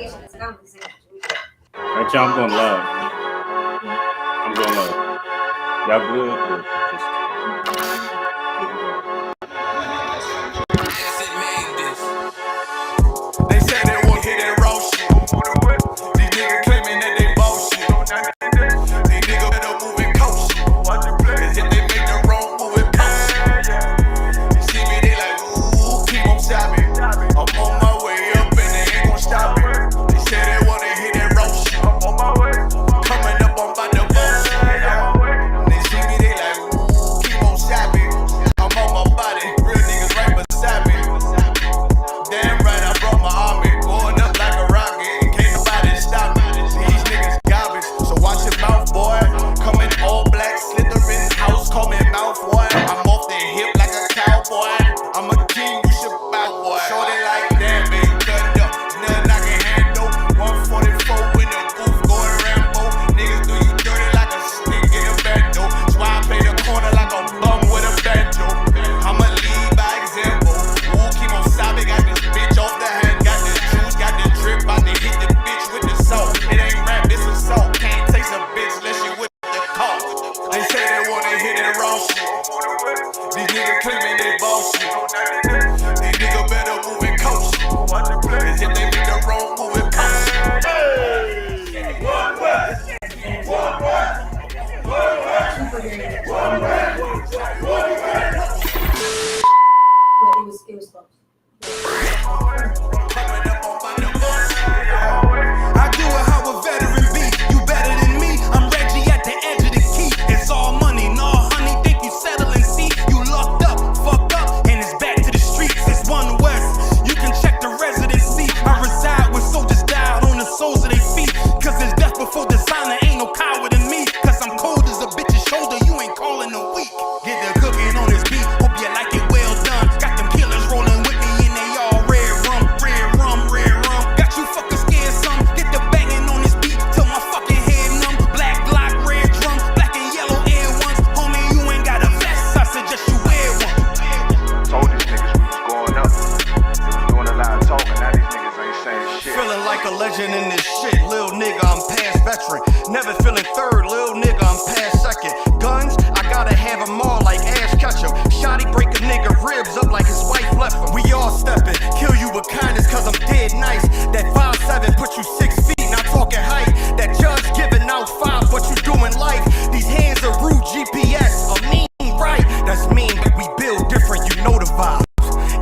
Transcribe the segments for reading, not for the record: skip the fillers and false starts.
Right, y'all, I'm going love. I'm going love. Y'all good? Just... They say they won't hit that raw shit. These niggas claiming that they bullshit. These niggas better move and coach shit. Cause if they make the wrong move and post shit. You see me, they like, ooh, keep on stopping. I'm on my way up and they ain't gon' stop it. They say they wanna hit that raw shit. Coming up on by the bullshit. They see me, they like, ooh, keep on stopping. I'm on my body, real niggas right beside me. Damn right, I brought my army, going up like a rocket. Can't nobody stop me. These niggas garbage, so watch your mouth, boy. Coming all black, slithering house, call me mouth, boy. I'm off their hip like a cowboy. I'm a king, you should bow, boy. Shorty like that, baby, cut up. Nothing I can handle. 144 in the booth, going Rambo. Niggas do you dirty like a snake in a bando. That's why I play the corner like a bum with a banjo. I'ma lead by example. Ooh, keep on sobbing, got this bitch off the hand. Got the juice, got the drip, about to hit the bitch with the salt. It ain't rap, it's assault. Can't taste a bitch unless you with the call. They say they wanna hit that raw shit. These niggas claiming they bullshit. These niggas better move and coach shit. Cause if they make the wrong move and coach shit. One word. One word. One word. One word. One word. It was close. I do it how a veteran be. You better than me. I'm Reggie at the edge of the key. It's all money, no honey. Think you settling? See, you locked up, fucked up, and it's back to the streets. It's one west. You can check the residency. I reside with soldiers died on the soles of their feet. Cause it's death before dishonor. Ain't no coward in me. Cause I'm cold as a bitch's shoulder. You ain't calling a week. Get the cooking on this beat. Hope you like it well done. Got them killers rolling with me and they all red rum, red rum, red rum. Got you fucking scared some. Get the banging on this beat till my fucking head numb. Black Glock, red drum, black and yellow Air Ones. Homie, you ain't got a vest. I suggest you wear one. Told these niggas we was going up. They was doing a lot of talking. Now these niggas ain't saying shit. Feeling like a legend in this shit. Lil nigga, I'm past veteran. Never feeling third. Lil nigga, I'm past second. Guns, I gotta have them all like Ash Ketchum. Shotty break a nigga ribs up like his wife left him. We all stepping. Kill you with kindness cause I'm dead nice. That 5'7" put you 6 feet, not talking height. That judge giving out 5, but you doing life. These hands are rude GPS. A mean right. That's mean, but we build different, you know the vibes.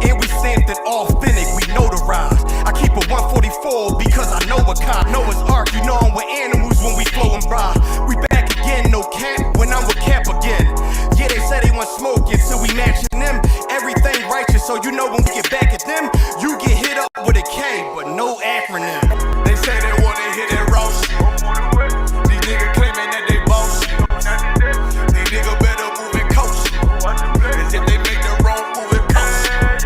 And we stamped it authentic, we notarized. I keep a 144 because I know a cop. Noah's Ark, you know I'm with animals when we flowing by. We back again, no cap, when I'm with Cap again. Yeah, they say they want smoke until we matching them. Everything righteous, so you know when we get back at them, you get hit up with a K, but no acronym. They say they wanna hit that raw shit. These niggas claiming that they bullshit. These niggas better move and coach shit. Cause if they make the wrong move and coach shit.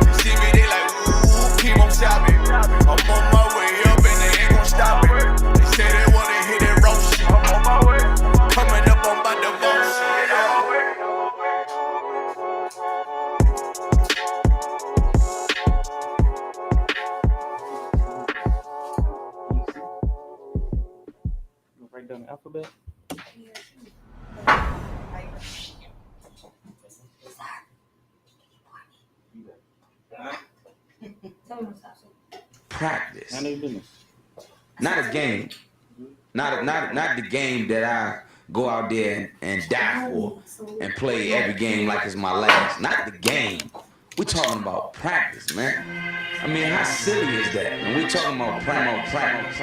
You see me, they like, ooh, keep on stopping. I'm on my way up and they ain't gon' stop it. They say they wanna hit that raw shit. Coming up on by the bullshit. Write down the alphabet. Practice. I know your business. Not a game. Not the game that I go out there and die for and play every game like it's my last. Not the game. We're talking about practice, man. I mean, how silly is that? When we're talking about practice.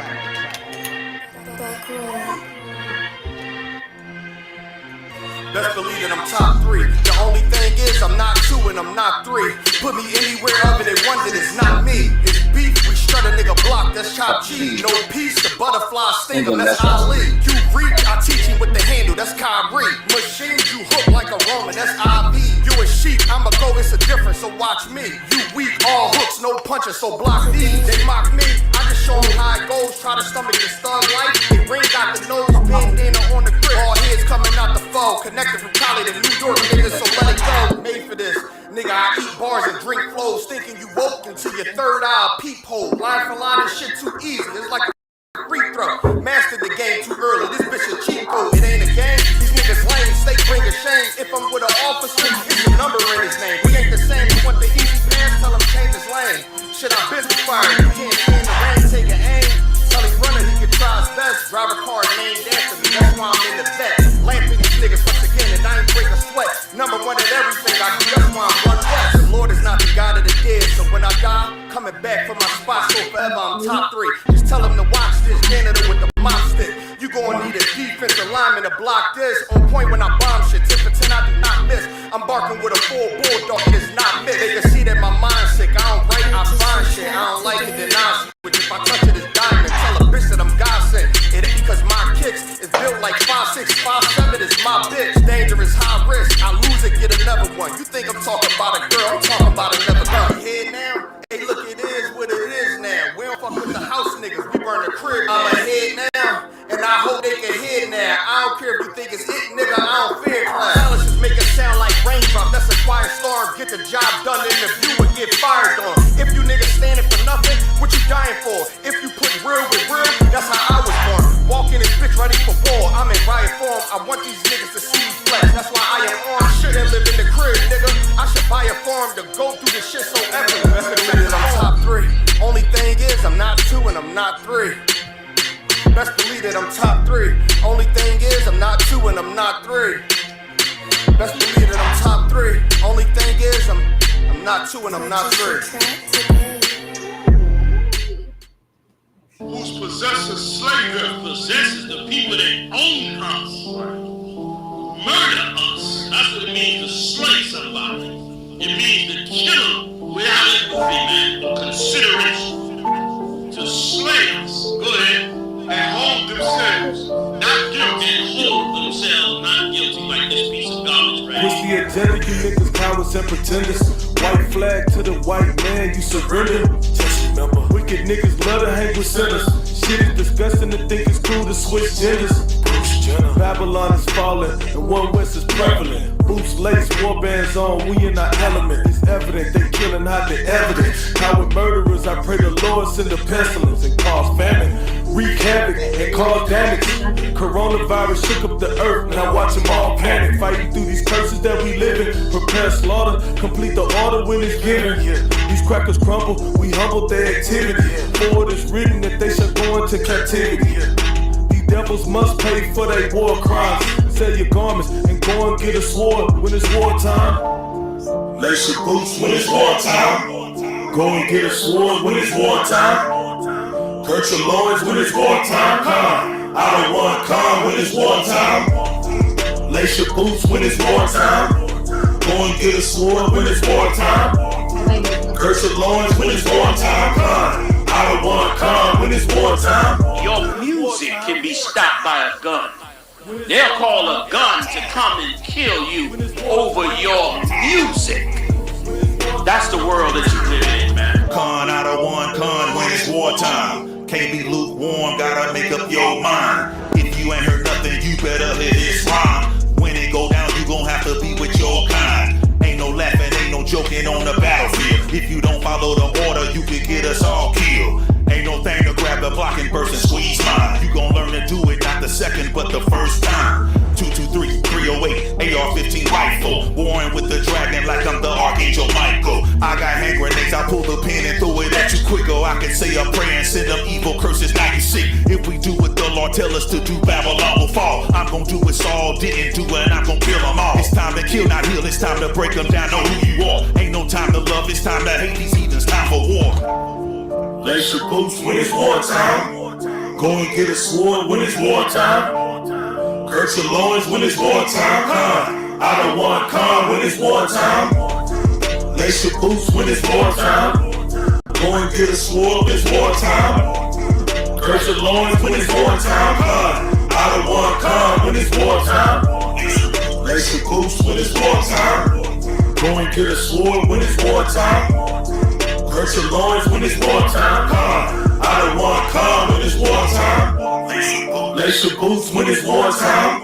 Best believe that I'm top 3. The only thing is I'm not 2 and I'm not 3. Put me anywhere other than one that is not me. It's beef, we strut a nigga block, that's chop cheese. No peace, the butterfly sting him, that's Ali. You reach, I teach him with the handle, that's Kyrie. Machines, you hook like a Roman, that's IV. You a sheep, I'ma go, it's a difference, so watch me. You weak, all hooks, no punches, so block these. They mock me, I just show them how it goes. Try to stomach the thug life. The ring got the nose, bandana on the grip. All heads coming out the foe, connected from Cali to New York, niggas, so let it go. Made for this. Nigga, I eat bars and drink flows, thinking you woke until your third eye peephole. Line for line and shit too easy. It's like a free throw. Mastered the game too early. This bitch a cheat code. It ain't a game. These niggas lame. Stay bring a shame. If I'm with an officer, it's a number in his name. We ain't the same. You want the easy pass? Tell him change his lane. Shit, I've been fired. You can't stand the rain. Take an aim. Tell him runner he can try his best. Drive a car named after me. That's why I'm in the vet. Lamping these niggas once again, and I ain't break a sweat. Number one at everything I do. That's why I'm one west. The Lord is not the God of the dead. So when I die, coming back for my spot. So forever I'm top 3. Just tell him to watch this janitor with the mop stick. You gon' need a defensive lineman to block this. On point when I bomb shit. 10 for 10 I do not miss. I'm barking with a full bulldog. It is not missed. They can see that my mind's sick. I don't write, I find shit. I don't like it, then I switch. If I touch it, it's diamond. Tell a bitch that I'm God sent. It ain't because my kicks is built like 5'6", 5'7" is my bitch. Dangerous, high risk. I lose it, get another one. You think I'm talking about a girl? I'm talking about another gun. Head now? Hey, look, it is what it is now. We don't fuck with the house niggas. We burn the crib. I'm ahead now, and I hope they can hear now. I don't care if you think it's it, nigga. I don't fear clown. Let's just make it sound like raindrop. That's a quiet storm. Get the job done in the view and get fired on. If you niggas standing for nothing, what you dying for? If you put real with real, that's how I was born. Walking this bitch ready for war. I'm in riot form. I want these niggas to see me flex. That's why I am on. Shouldn't live in the crib, nigga. I should buy a farm to go through this shit so epic. Best believe that I'm top 3. Only thing is I'm not 2 and I'm not 3. Best believe that I'm top 3. Only thing is I'm not 2 and I'm not 3. Best believe that I'm top 3. Only thing is I'm not 2 and I'm not 3. Whose possesses slay them. Possesses the people that own us, murder us. That's what it means to slay somebody. It means to kill them without empathy, man, or consideration. To slay us. Go ahead. And hold themselves not guilty. And hold themselves not guilty, like this piece of garbage right What's the agenda, you niggas, cowards and pretenders? White flag to the white man, you surrender. Just remember, wicked niggas love to hang with sinners. Shit is disgusting to think it's cool to switch genders. Babylon is falling, and one West is prevalent. Boots, lace, war bands on, we in our element. It's evident they killing hot the evidence. Coward murderers, I pray the Lord send a pestilence and cause famine. Wreak havoc and cause damage. Coronavirus shook up the earth, now watch them all panic. Fighting through these curses that we live in. Prepare slaughter, complete the order when it's given. These crackers crumble, we humble their activity. For it is written that they shall go into captivity. These devils must pay for their war crimes. Sell your garments and go and get a sword when it's wartime. Lace your boots when it's wartime. Go and get a sword when it's wartime. Hurt your loins when it's wartime. Come, I don't want calm when it's wartime. Lace your boots when it's wartime. Go and get a sword when it's wartime. Hurt your loins when it's wartime. Come, I don't want calm when it's wartime. Your music can be stopped by a gun. They'll call a gun to come and kill you over your music. That's the world that you live in, man. Con, I don't want con when it's wartime. Can't be lukewarm, gotta make up your mind. If you ain't heard nothing, you better hear this rhyme. When it go down, you gon' have to be with your kind. Ain't no laughing, ain't no joking on the battlefield. If you don't follow the order, you could get us all killed. Ain't no thing to grab the block and burst and squeeze mine. You gon' learn to do it, not the second, but the first time. 223, 308, AR-15 rifle. Warring with the dragon like I'm the Archangel Michael. I got hand grenades, I pull the pin and throw it at you quicker. I can say a prayer and send them evil curses, now you sick. If we do what the Lord tell us to do, Babylon will fall. I'm gon' do what Saul didn't do, and I'm gon' kill them all. It's time to kill, not heal, it's time to break them down, know who you are. Ain't no time to love, it's time to hate these heathens, time for war. Lace your boots when it's wartime. Go and get a sword when it's wartime. Hurt your loins when it's wartime. Come, I don't want calm when it's wartime. Lace your boots when it's wartime. Go and get a sword when it's wartime. Hurt your loins when it's wartime. Come, I don't want calm when it's wartime. Lace your boots when it's wartime. Go and get a sword when it's wartime. Hurt your loins when it's wartime. Come, I don't want calm when it's wartime. Lace your boots when it's wartime.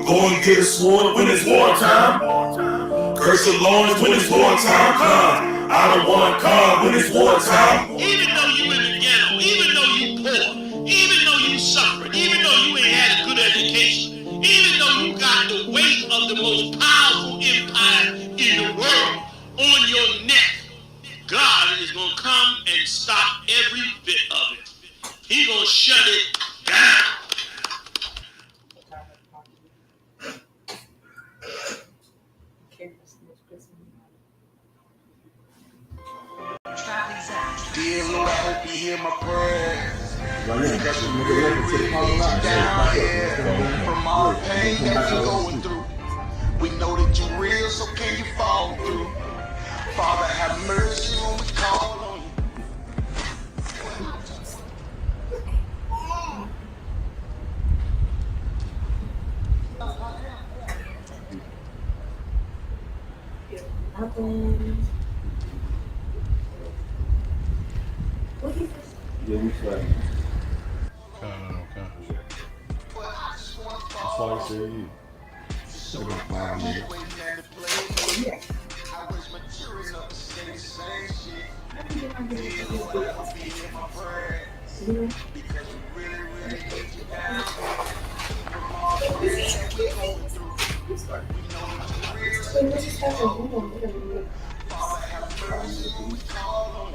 Go and get a sword when it's wartime. Curse your loins when it's wartime. Come, I don't want calm when it's wartime. Even though you in the ghetto, even though you Down here from all the pain that you're going through. We know that you real, so can you fall through? Father, have mercy when we call on you. Yeah, we tried. That's why I said you.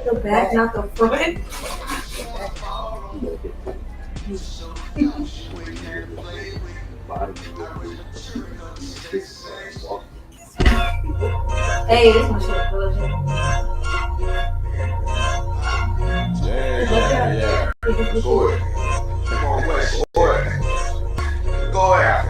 The back, not the front. Hey, this my shit. Yeah. Go ahead. Come on, West. Go ahead. Go ahead.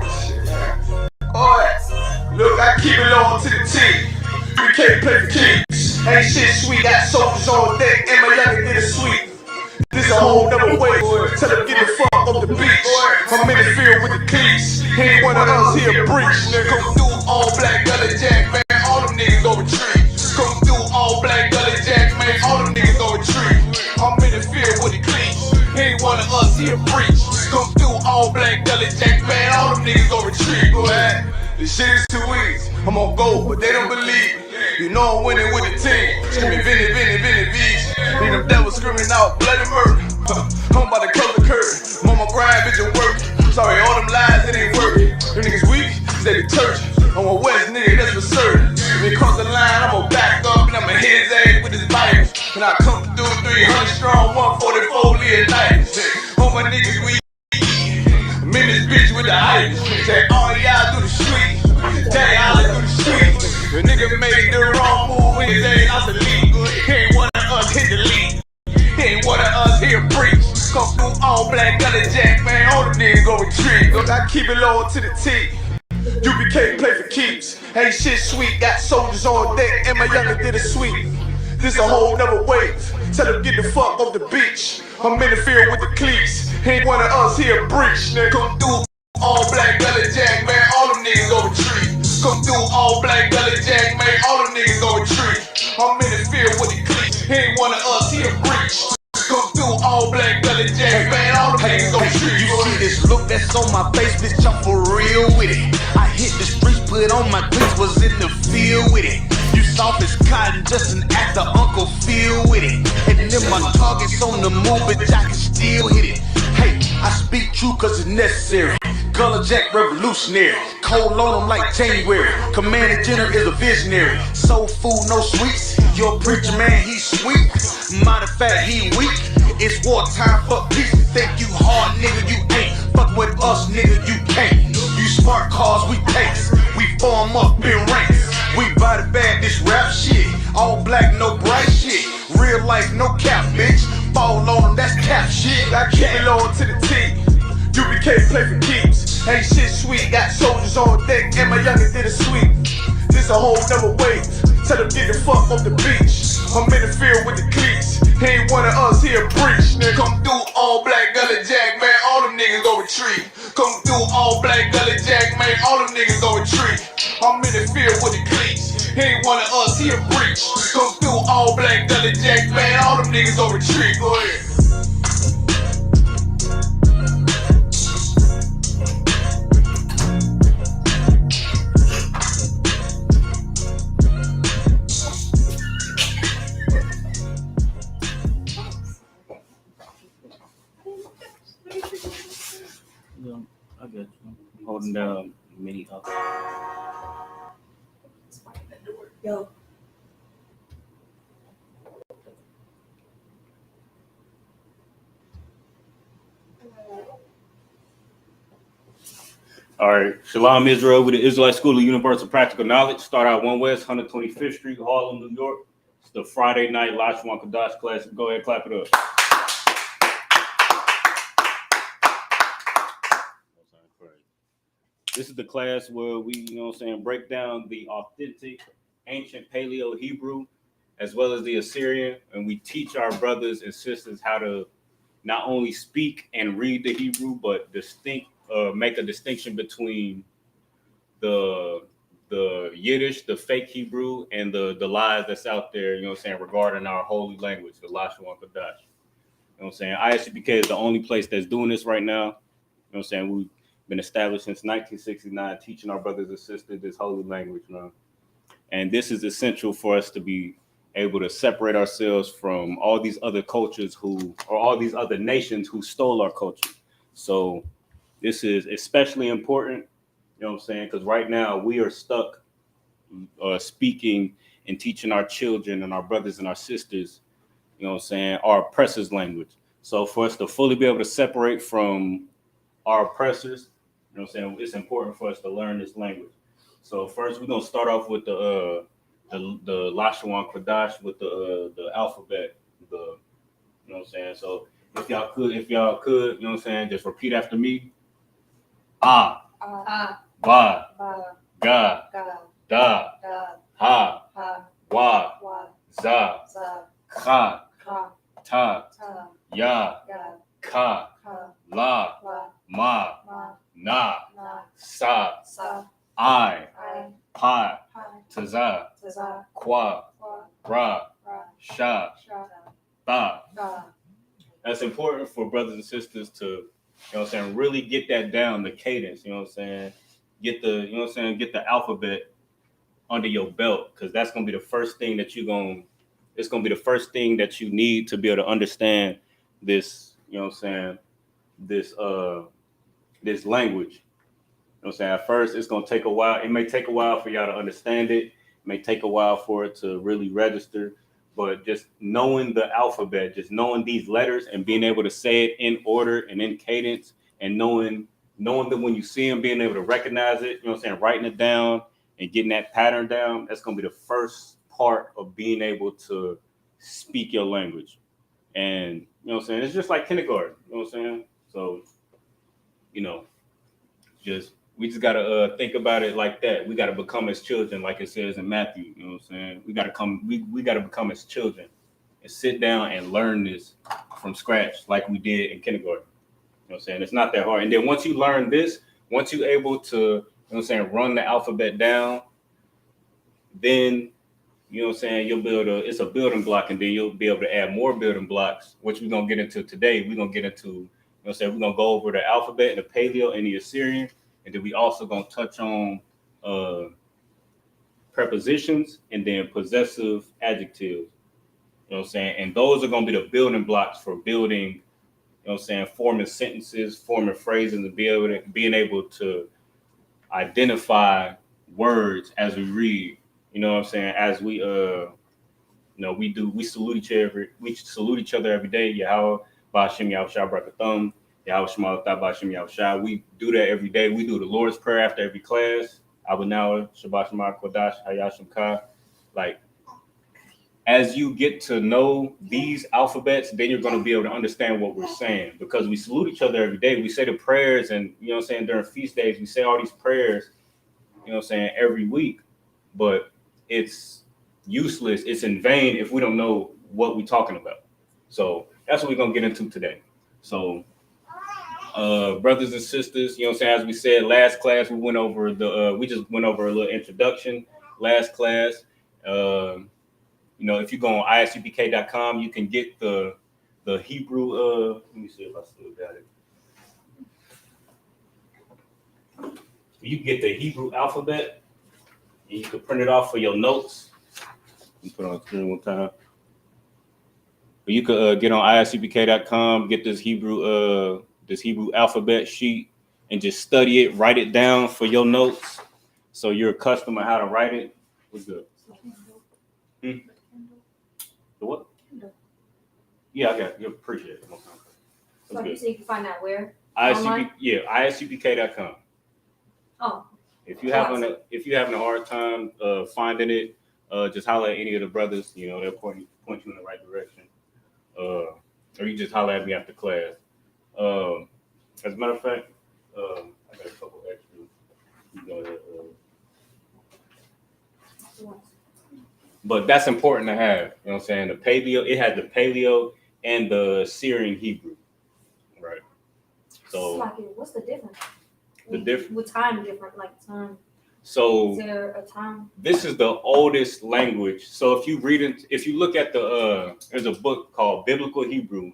Go ahead. Look, I keep it on to the team. We can't play for keeps. Ain't shit sweet. Got soldiers on deck and my youngin' did a sweet. This a whole nother way. Tell them get the fuck off the beach. I'm in the field with the cleats. He ain't one of us here breach. Come through all black gully jack, man. All them niggas go retreat. Come through all black gully jack, man. All them niggas go retreat. I'm in the field with the cleats. He ain't one of us here breach. Come through all black gully jack, man. All them niggas go retreat. Go ahead. This shit is too easy. I'm gonna go, but they don't believe me. You know I'm winning with the team. Screaming Vinny, Vinny, Vinny, V's. Need them devils screaming out bloody murder. I'm about to close the curve. Mama grind, bitch, it work. Sorry, all them lies, it ain't working. Them niggas weak, they detergent. I'm a West nigga, that's for certain. If he cross the line, I'm gonna back up and I'ma hit his ass with his Bibles. And I come through 300 strong, 144 Leah nights. All my niggas weak. I'm in this bitch with the ice. Say, all y'all do the street. Day y'all do the street. The nigga made the wrong move in his ass out the league. He ain't one of us hit the league. He ain't one of us here preach. Come through all black gully jack, man. All them niggas go retreat. Look, I keep it low to the T. UPK play for keeps. Ain't shit sweet. Got soldiers on deck and my youngin' did a sweep. This a whole nother wave. Tell them get the fuck off the beach. I'm in the field with the cleats. He ain't one of us here breach. Nigga, come through all black gully jack, man. All them niggas go retreat. Come through all black gully jack, man. All them niggas go retreat. I'm in the field with the cleats. He ain't one of us here breach. Come through all black gully jack, man. All them niggas go retreat. You see this look that's on my face, bitch, I'm for real with it. I hit the streets, put on my cleats, was in the field with it. You soft as cotton, just an actor, Uncle Phil with it. And then my target's on the move, bitch, I can still hit it. Hey, I speak true cause it's necessary. Gullah Jack revolutionary. Cold on them like January. Commander General is a visionary. Soul food, no sweets. Your preacher man, he's sweet. Matter of fact, he weak. It's wartime, fuck peace. You think you hard, nigga, you ain't. Fuck with us, nigga, you can't. You smart cars, we takes. We form up in ranks. We buy the bag, this rap shit. All black, no bright shit. Real life, no cap, bitch. Fall on them, that's cap shit. I keep it low to the T. UPK play for keeps. Ain't shit sweet. Got soldiers on deck and my youngin' did a sweep. This a whole nother wave. Tell them get the fuck off the beach. I'm in the field with the cleats. He ain't one of us here breach. Nigga, come through all black gully jack, man. All them niggas go retreat. Come through all black gully jack, man. All them niggas go retreat. I'm in the field with the cleats. He ain't one of us here breach. Come through all black gully jack, man. All them niggas go retreat. Go ahead. I got you. Holding down mini up. Yo. All right. Shalom, Israel, with the Israelite School of Universal Practical Knowledge. Start out 1 West, 125th Street, Harlem, New York. It's the Friday night Lashawan Qadash class. Go ahead, clap it up. This is the class where we, break down the authentic ancient Paleo Hebrew as well as the Assyrian, and we teach our brothers and sisters how to not only speak and read the Hebrew, but make a distinction between the Yiddish, the fake Hebrew, and the lies that's out there, regarding our holy language, the Lashawan Qadash. ISUPK is the only place that's doing this right now. We've been established since 1969, teaching our brothers and sisters this holy language, And this is essential for us to be able to separate ourselves from all these other cultures or all these other nations who stole our culture. So this is especially important, because right now we are stuck speaking and teaching our children and our brothers and our sisters, our oppressors' language. So for us to fully be able to separate from our oppressors, it's important for us to learn this language. So first, we're gonna start off with the Lashawan Qadash with the alphabet. So if y'all could, just repeat after me. Ba, ga, da, ha, wa, za, kha, ta, ya, ka, la, ma, na, sa, I, pa, taza, kwa, ra, sha, ba. That's important for brothers and sisters to, really get that down, the cadence, get the alphabet under your belt, because that's going to be the first thing that it's going to be the first thing that you need to be able to understand this, this language. At first, it's going to take a while. It may take a while for y'all to understand it. It may take a while for it to really register. But just knowing the alphabet, just knowing these letters and being able to say it in order and in cadence, and knowing that when you see them, being able to recognize it, writing it down and getting that pattern down, that's going to be the first part of being able to speak your language. And, it's just like kindergarten, So, we just got to think about it like that. We got to become as children, like it says in Matthew, We got to become as children and sit down and learn this from scratch like we did in kindergarten. It's not that hard. And then once you learn this, once you're able to, run the alphabet down, then, you'll build it's a building block, and then you'll be able to add more building blocks, which we're going to get into today. We're going to get into, we're going to go over the alphabet and the Paleo and the Assyrian. And then we also going to touch on prepositions and then possessive adjectives. And those are going to be the building blocks for building, forming sentences, forming phrases, and being able to identify words as we read. As we we salute each other every day. Yahweh, Ba'ashem Yahushua Barakathum. We do that every day. We do the Lord's Prayer after every class. Abanawa, Shabbat Shema, Qadash, Hayashim Ka. Like, as you get to know these alphabets, then you're going to be able to understand what we're saying, because we salute each other every day. We say the prayers, and during feast days, we say all these prayers, every week. But it's useless. It's in vain if we don't know what we're talking about. So that's what we're going to get into today. So, brothers and sisters, as we said last class, we just went over a little introduction last class. If you go on ISUPK.com, you can get the Hebrew. Let me see if I still got it. You can get the Hebrew alphabet, and you can print it off for your notes. You put it on the screen one time. But you could get on ISUPK.com, get this Hebrew alphabet sheet, and just study it, write it down for your notes, so you're accustomed to how to write it. What's good? The what? Yeah, I got it. You appreciate it. So you say you can find that where? ISUPK.com. Oh. If you're having a hard time finding it, just holler at any of the brothers. They'll point you in the right direction. Or you just holler at me after class. As a matter of fact, I got a couple extras. Go ahead. But that's important to have. You know what I'm saying? The Paleo, it has the Paleo and the Syrian Hebrew, right? So what's the difference? The difference. What time different? Like time. So is there a time? This is the oldest language. So if you read it, if you look at the there's a book called Biblical Hebrew,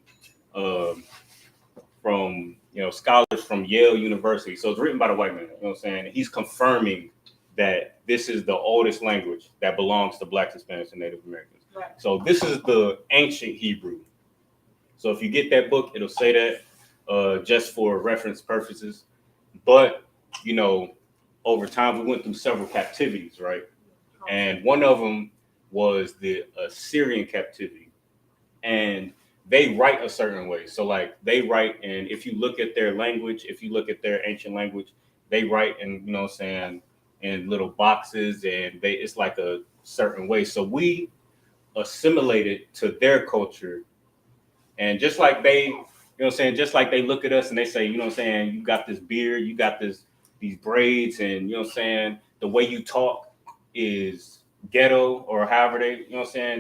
from scholars from Yale University. So it's written by the white man. You know what I'm saying? He's confirming that this is the oldest language that belongs to Blacks, Hispanics, and Native Americans. Right. So this is the ancient Hebrew. So if you get that book, it'll say that just for reference purposes. But over time we went through several captivities, right? And one of them was the Assyrian captivity, and they write a certain way. So like they write, and if you look at their language, if you look at their ancient language, they write in, in little boxes, and it's like a certain way. So we assimilated to their culture, and just like they, just like they look at us and they say, you got this beard, you got these braids, and the way you talk is ghetto, or however they,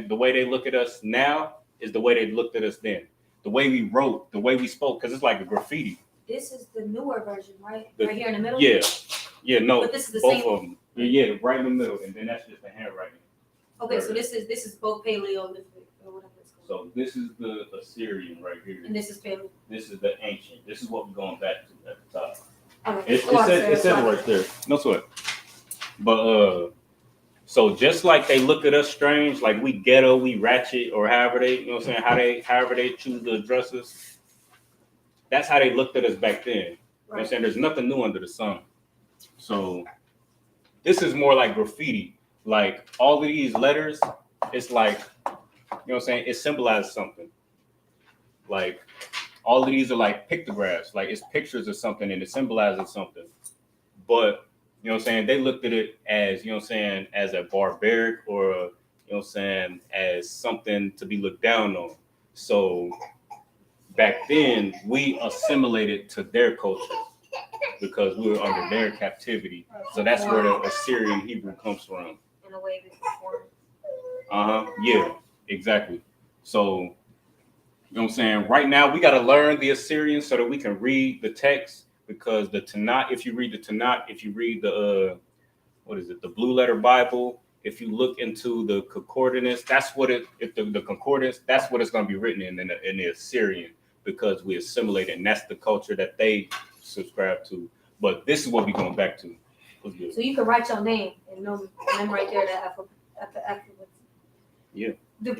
the way they look at us now is the way they looked at us then. The way we wrote, the way we spoke, because it's like a graffiti. This is the newer version, right? Right here in the middle? Yeah, no. But this is the both same. of them. Yeah, right in the middle, and then that's just the handwriting. Okay, so this is both Paleolithic or whatever it's called. So this is the Assyrian right here. And this is Paleo. This is the ancient. This is what we're going back to at the top. Okay. It says right there. No sweat. But so just like they look at us strange, like we ghetto, we ratchet, or however they, however they choose to address us, that's how they looked at us back then. Right. You know what I'm saying? There's nothing new under the sun. So this is more like graffiti. Like all of these letters, it's like, it symbolizes something. Like all of these are like pictographs, like it's pictures of something and it symbolizes something. But they looked at it as, as a barbaric, or, as something to be looked down on. So back then we assimilated to their culture because we were under their captivity. So that's where the Assyrian Hebrew comes from. In a way Yeah, exactly. So, right now we got to learn the Assyrian so that we can read the text. Because the Tanakh, if you read the Tanakh, if you read the the Blue Letter Bible, if you look into the concordance, that's what the concordance, that's what it's going to be written in the Assyrian, because we assimilated, and that's the culture that they subscribe to. But this is what we're going back to. So you can write your name and know, and then right there the alphabet. Yeah. The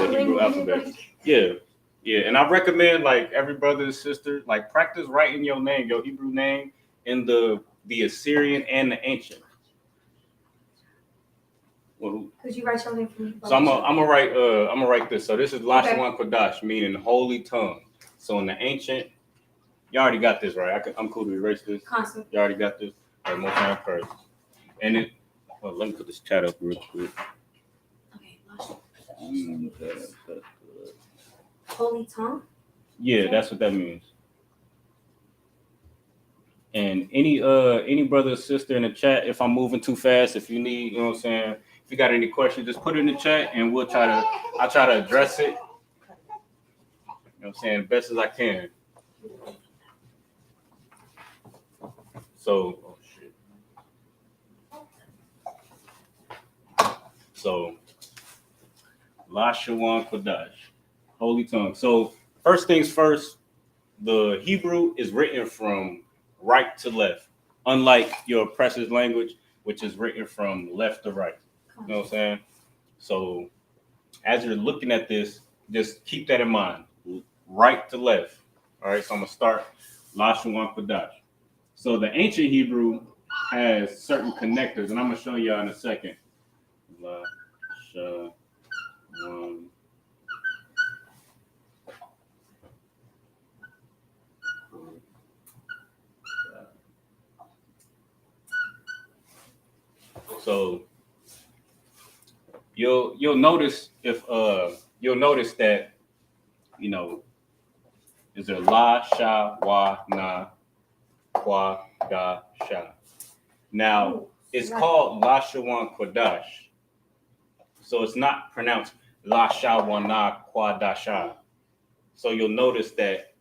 Hebrew alphabet. Yeah, and I recommend, like, every brother and sister, like, practice writing your name, your Hebrew name, in the Assyrian and the ancient. Could you write your name for me? So I'm gonna write this. So this is Lashawan Qadash, meaning holy tongue. So in the ancient, you already got this, right? I'm cool to erase this. Constant. You already got this. All right, more time first. And it. Well, let me put this chat up real quick. Okay, holy tongue? Yeah, that's what that means. And any brother or sister in the chat, if I'm moving too fast, if you need, if you got any questions, just put it in the chat and I'll try to address it. Best as I can. So, oh shit. So, Lashawan Qadash, holy tongue. So, first things first, the Hebrew is written from right to left, unlike your oppressor's language, which is written from left to right. You know what I'm saying? So, as you're looking at this, just keep that in mind, right to left. All right, so I'm gonna start Lashawan Qadash. So the ancient Hebrew has certain connectors, and I'm gonna show y'all in a second. Lashawan. So you'll notice that is there Lashawan Qadash. Now, it's called Lashawan Qadash. So it's not pronounced Lashawan Qadash. So you'll notice that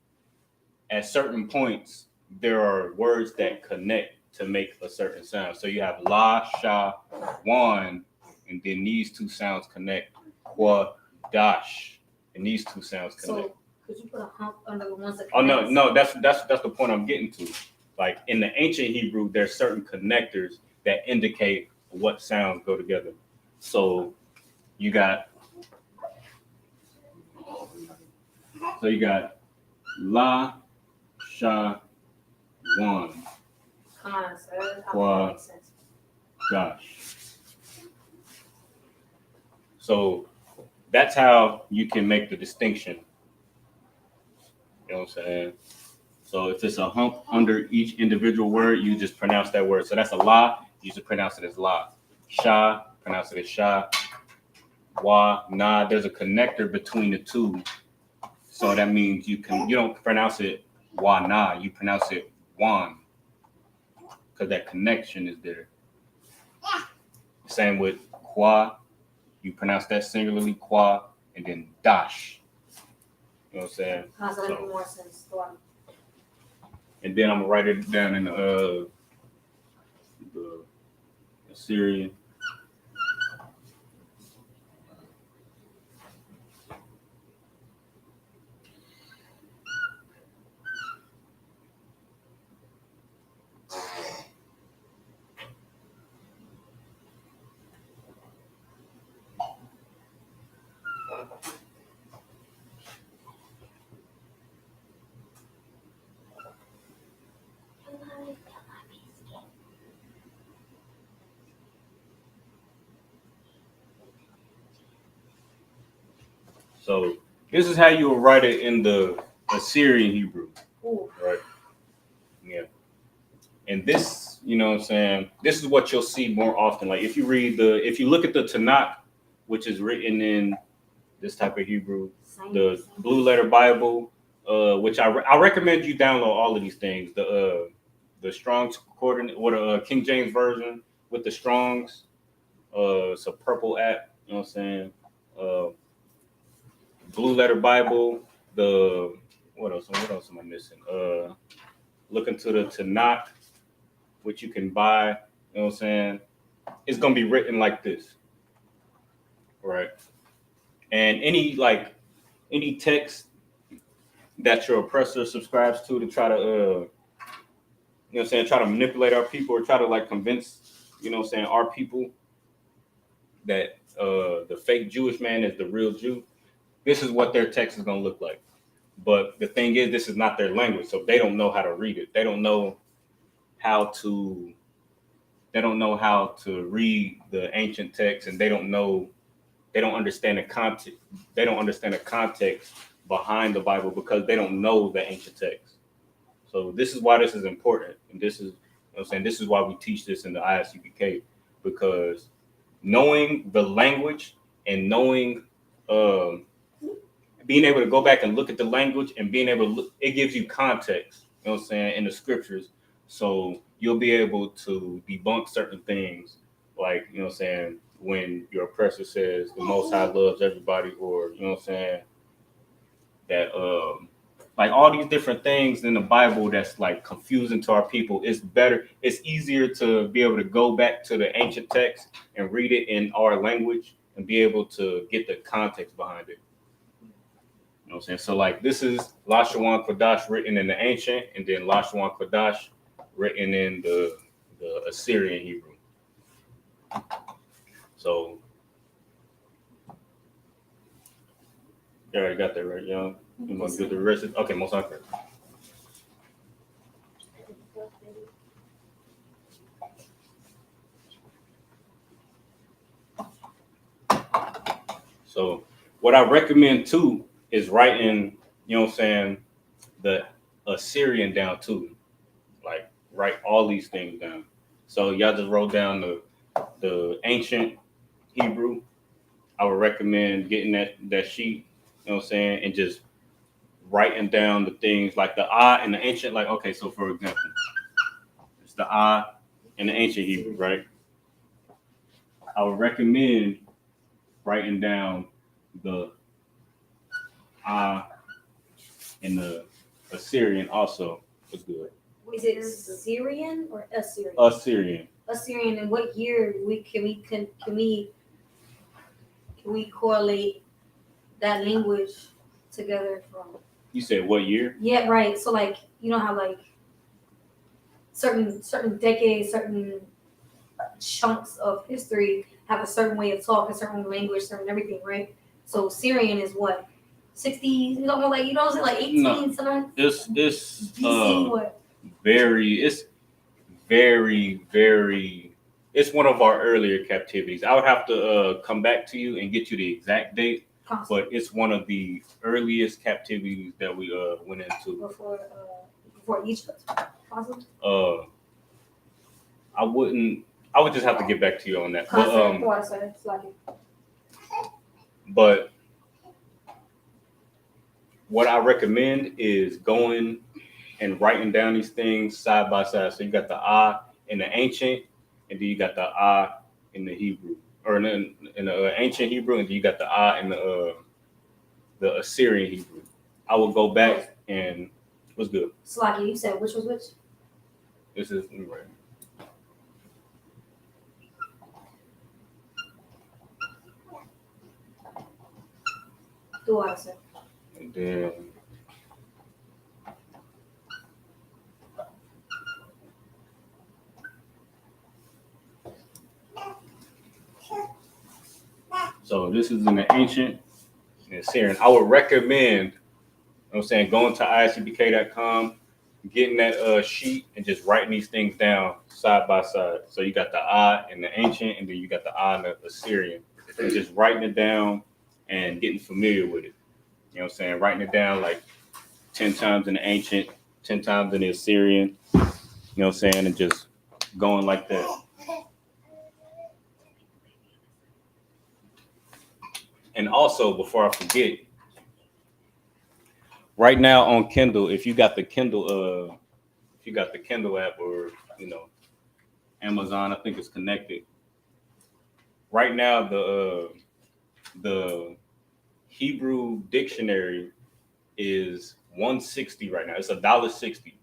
at certain points, there are words that connect to make a certain sound. So you have Lashawan, and then these two sounds connect, Qadash, and these two sounds connect. So could you put a hump under the ones that Oh no, that's the point I'm getting to. Like in the ancient Hebrew, there's certain connectors that indicate what sounds go together. So you got La Sha One. Gosh. So that's how you can make the distinction. You know what I'm saying? So if it's a hump under each individual word, you just pronounce that word. So that's a la, you just pronounce it as la. Sha, pronounce it as sha. Wa, na, there's a connector between the two. So that means you don't pronounce it wa na, you pronounce it wan. Because that connection is there. Same with qua, you pronounce that singularly, qua, and then dash. You know what I'm saying? How's that make more sense? And then I'm gonna write it down in the Assyrian. So this is how you will write it in the Assyrian Hebrew. Ooh. Right? Yeah. And this, you know what I'm saying, this is what you'll see more often. Like if you look at the Tanakh, which is written in this type of Hebrew, the Blue Letter Bible, which I recommend you download all of these things. The Strong's Coordinate, or the King James Version with the Strong's. It's a purple app, you know what I'm saying? Blue Letter Bible, what else am I missing? Look into the Tanakh, which you can buy, you know what I'm saying? It's gonna be written like this. Right. And any text that your oppressor subscribes to try to you know what I'm saying, try to manipulate our people, or try to like convince, you know what I'm saying, our people that the fake Jewish man is the real Jew, this is what their text is gonna look like. But the thing is, this is not their language, so they don't know how to read it. They don't know how to read the ancient text, and they don't understand the context. They don't understand the context behind the Bible because they don't know the ancient text. So this is why this is important. And this is, you know what I'm saying, this is why we teach this in the ISUPK, because knowing the language and knowing being able to go back and look at the language and being able to look, it gives you context, you know what I'm saying, in the scriptures. So you'll be able to debunk certain things, like, you know what I'm saying, when your oppressor says the Most High loves everybody, or, you know what I'm saying, that like all these different things in the Bible that's like confusing to our people. It's easier to be able to go back to the ancient text and read it in our language and be able to get the context behind it. You know what I'm saying? So like this is Lashawan Qadash written in the ancient, and then Lashawan Qadash written in the Assyrian Hebrew. So you already got that right, y'all. You want to do the rest of okay, most likely. So what I recommend too is writing, you know what I'm saying, the Assyrian down too. Like write all these things down. So y'all just wrote down the ancient Hebrew. I would recommend getting that sheet, you know what I'm saying, and just writing down the things like the I in the ancient, like, okay, so for example, it's the I in the ancient Hebrew, right? I would recommend writing down the I in the Assyrian also was good. Is it Syrian or Assyrian? Assyrian. Assyrian. And what year can we correlate that language together from? You said what year? Yeah, right. So like, you know how like certain decades, certain chunks of history have a certain way of talking, certain language, certain everything, right? So Syrian is what? 60s, you know, like, you know what I'm saying, like 18, No. something. It's BC, what? it's very it's one of our earlier captivities. I would have to come back to you and get you the exact date, but it's one of the earliest captivities that we went into. Before Egypt, possibly? I would just have to get back to you on that. But what I recommend is going and writing down these things side by side. So you got the I in the ancient, and then you got the I in the Hebrew, or in the ancient Hebrew, and then you got the I in the Assyrian Hebrew. I will go back and what's good. Slaki, you said which was which? This is right. Do I say? And then so this is in the ancient and Assyrian. I would recommend, you know what I'm saying, going to ISUPK.com, getting that sheet and just writing these things down side by side. So you got the I in the ancient, and then you got the I in the Assyrian. And just writing it down and getting familiar with it. You know what I'm saying? Writing it down like 10 times in the ancient, 10 times in the Assyrian. You know what I'm saying? And just going like that. And also, before I forget, right now on Kindle, if you got the Kindle app, or you know, Amazon, I think it's connected. Right now, the Hebrew dictionary is $160 right now. It's $1.60.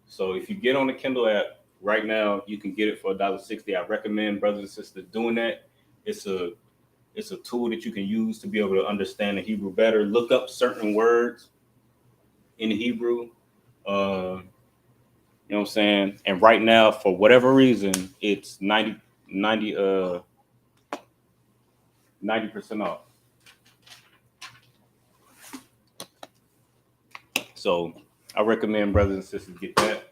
So if you get on the Kindle app right now, you can get it for $1.60. I recommend brothers and sisters doing that. It's a tool that you can use to be able to understand the Hebrew better. Look up certain words in Hebrew. You know what I'm saying? And right now, for whatever reason, it's 90% off. So I recommend brothers and sisters get that.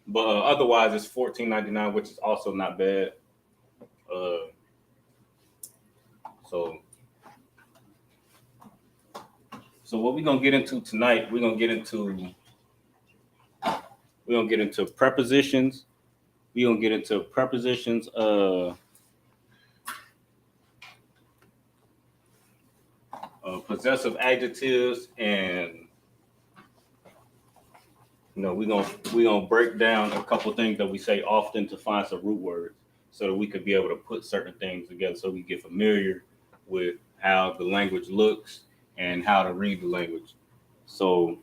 But otherwise, it's $14.99, which is also not bad. So what we're gonna get into tonight? We're gonna get into prepositions. We're gonna get into prepositions. Possessive adjectives, and you know, we're gonna break down a couple things that we say often to find some root words, so that we could be able to put certain things together, so we get familiar with how the language looks and how to read the language. So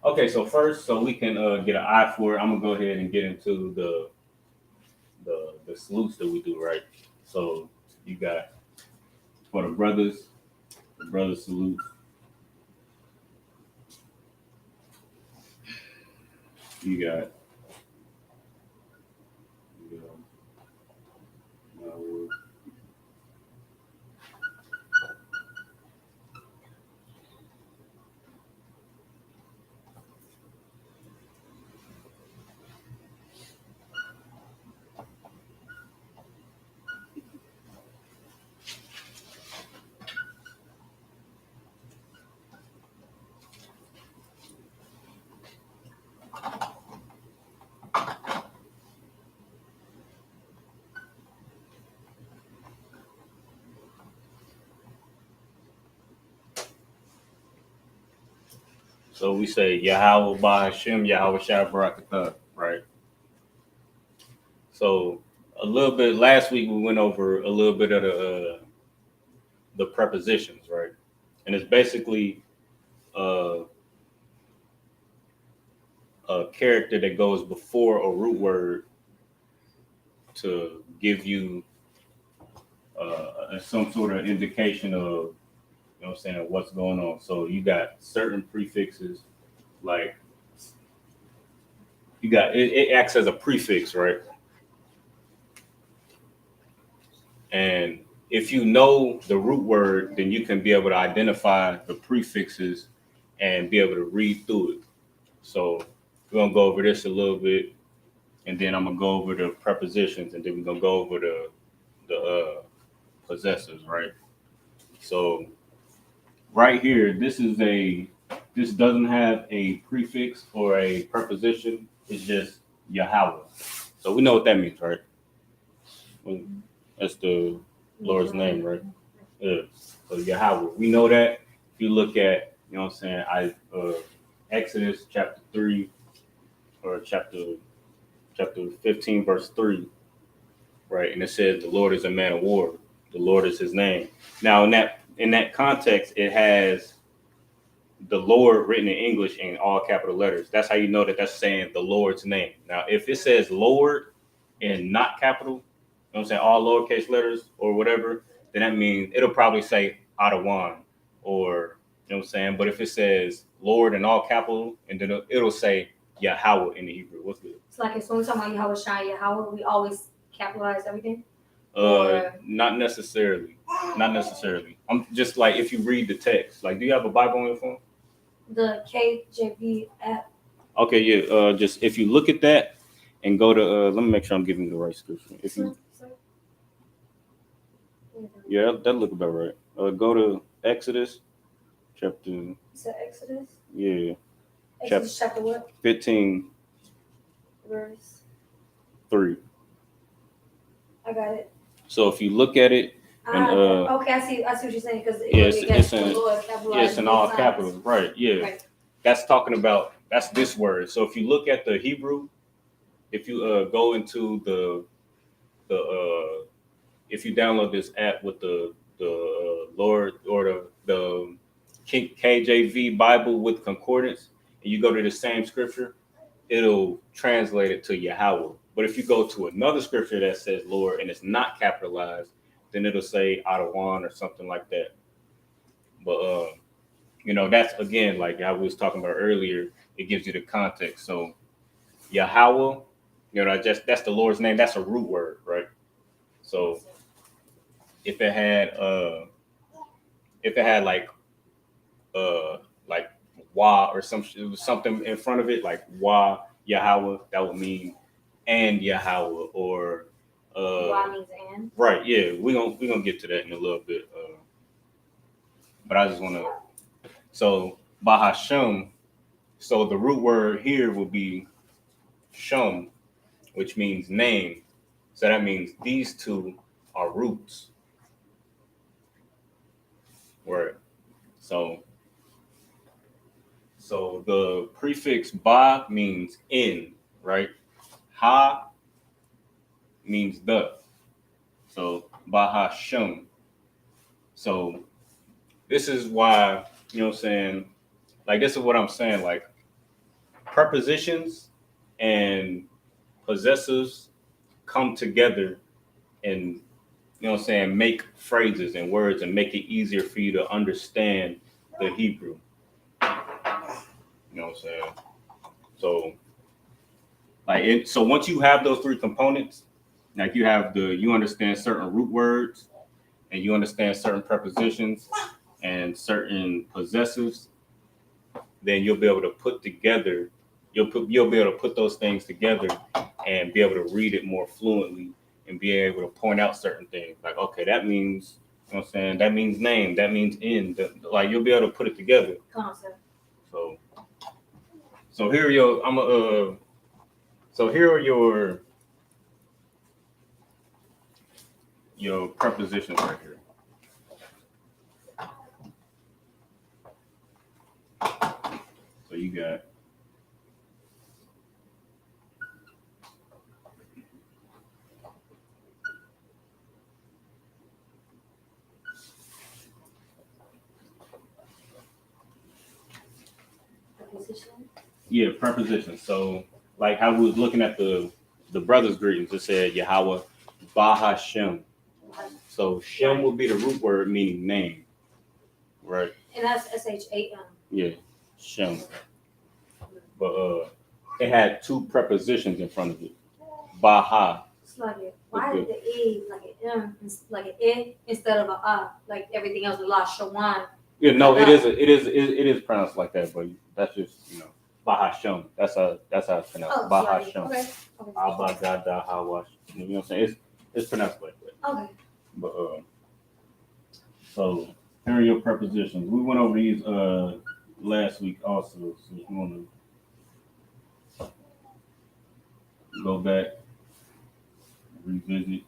okay. So first, so we can get an eye for it. I'm gonna go ahead and get into the salutes that we do, right? So you got for the brothers salute. You got So we say Yahweh Bahashim, Yahweh Shah Barakatah, right? So a little bit last week we went over a little bit of the prepositions, right? And it's basically a character that goes before a root word to give you some sort of indication of, you know what I'm saying, what's going on. So you got certain prefixes, like you got it acts as a prefix, right? And if you know the root word, then you can be able to identify the prefixes and be able to read through it. So we're gonna go over this a little bit, and then I'm gonna go over the prepositions, and then we're gonna go over the possessives, right? So right here, this doesn't have a prefix or a preposition. It's just Yahweh. So we know what that means, right? That's the Lord's name, right? Yeah. So Yahweh. We know that. If you look at, you know what I'm saying, Exodus chapter 3 or chapter 15, verse 3, right? And it says the Lord is a man of war. The Lord is his name. Now in that context, it has the Lord written in English in all capital letters. That's how you know that that's saying the Lord's name. Now, if it says Lord and not capital, you know what I'm saying, all lowercase letters or whatever, then that means it'll probably say Adawan or, you know what I'm saying? But if it says Lord in all capital, and then it'll say Yahweh in the Hebrew. What's good? It's like if someone's talking about Yahweh Shai, Yahweh, we always capitalize everything. Not necessarily. Not necessarily. I'm just like, if you read the text, like, do you have a Bible on your phone? The KJV app. Okay, yeah. Just if you look at that and go to, let me make sure I'm giving you the right scripture. If you, yeah, that look about right. Go to Exodus chapter. You said Exodus? Yeah. Exodus chapter what? 15. Verse 3. I got it. So if you look at it, and okay, I see what you're saying, because it's in all capitals, right? Yeah, right. That's talking about, that's this word. So if you look at the Hebrew, if you go into the if you download this app with the Lord or the KJV Bible with concordance, and you go to the same scripture, it'll translate it to Yahweh. But if you go to another scripture that says Lord and it's not capitalized, then it'll say Adawan or something like that. But you know, that's again, like I was talking about earlier, it gives you the context. So Yahweh, you know, that's the Lord's name. That's a root word, right? So if it had like Wa or something in front of it, like Wa Yahweh, that would mean and Yahweh, or Wa means and. Right, yeah, we're gonna get to that in a little bit. But I just wanna, so Bahasham, so the root word here will be Shum, which means name. So that means these two are roots. Right. So the prefix ba means in, right? Ha means the. So Bahasham. So this is why, you know what I'm saying, like this is what I'm saying, like prepositions and possessives come together and, you know what I'm saying, make phrases and words and make it easier for you to understand the Hebrew. You know what I'm saying? So so once you have those three components, like you understand certain root words and you understand certain prepositions and certain possessives, then you'll be able to put together, you'll be able to put those things together and be able to read it more fluently and be able to point out certain things. Like, okay, that means, you know what I'm saying, that means name, that means in. Like, you'll be able to put it together. Come on, sir. So here are your, here are your prepositions right here. So that. Preposition. Yeah, prepositions. So like how we was looking at the brothers' greetings, it said Yahweh Bahashem. So Shem would be the root word meaning name, right? And that's SHAM. Yeah, Shem. But it had two prepositions in front of it. Baha. It's like it. Why is the E like an M, like an I instead of a A, like everything else? Lashawan. Yeah, no, it is pronounced like that, but that's just Bahashem. That's how it's pronounced. Oh, Bahashem. okay. Abagada Hawash. You know what I'm saying? It's pronounced like that. Okay. But so here are your prepositions. We went over these last week also. So if you want to go back, revisit.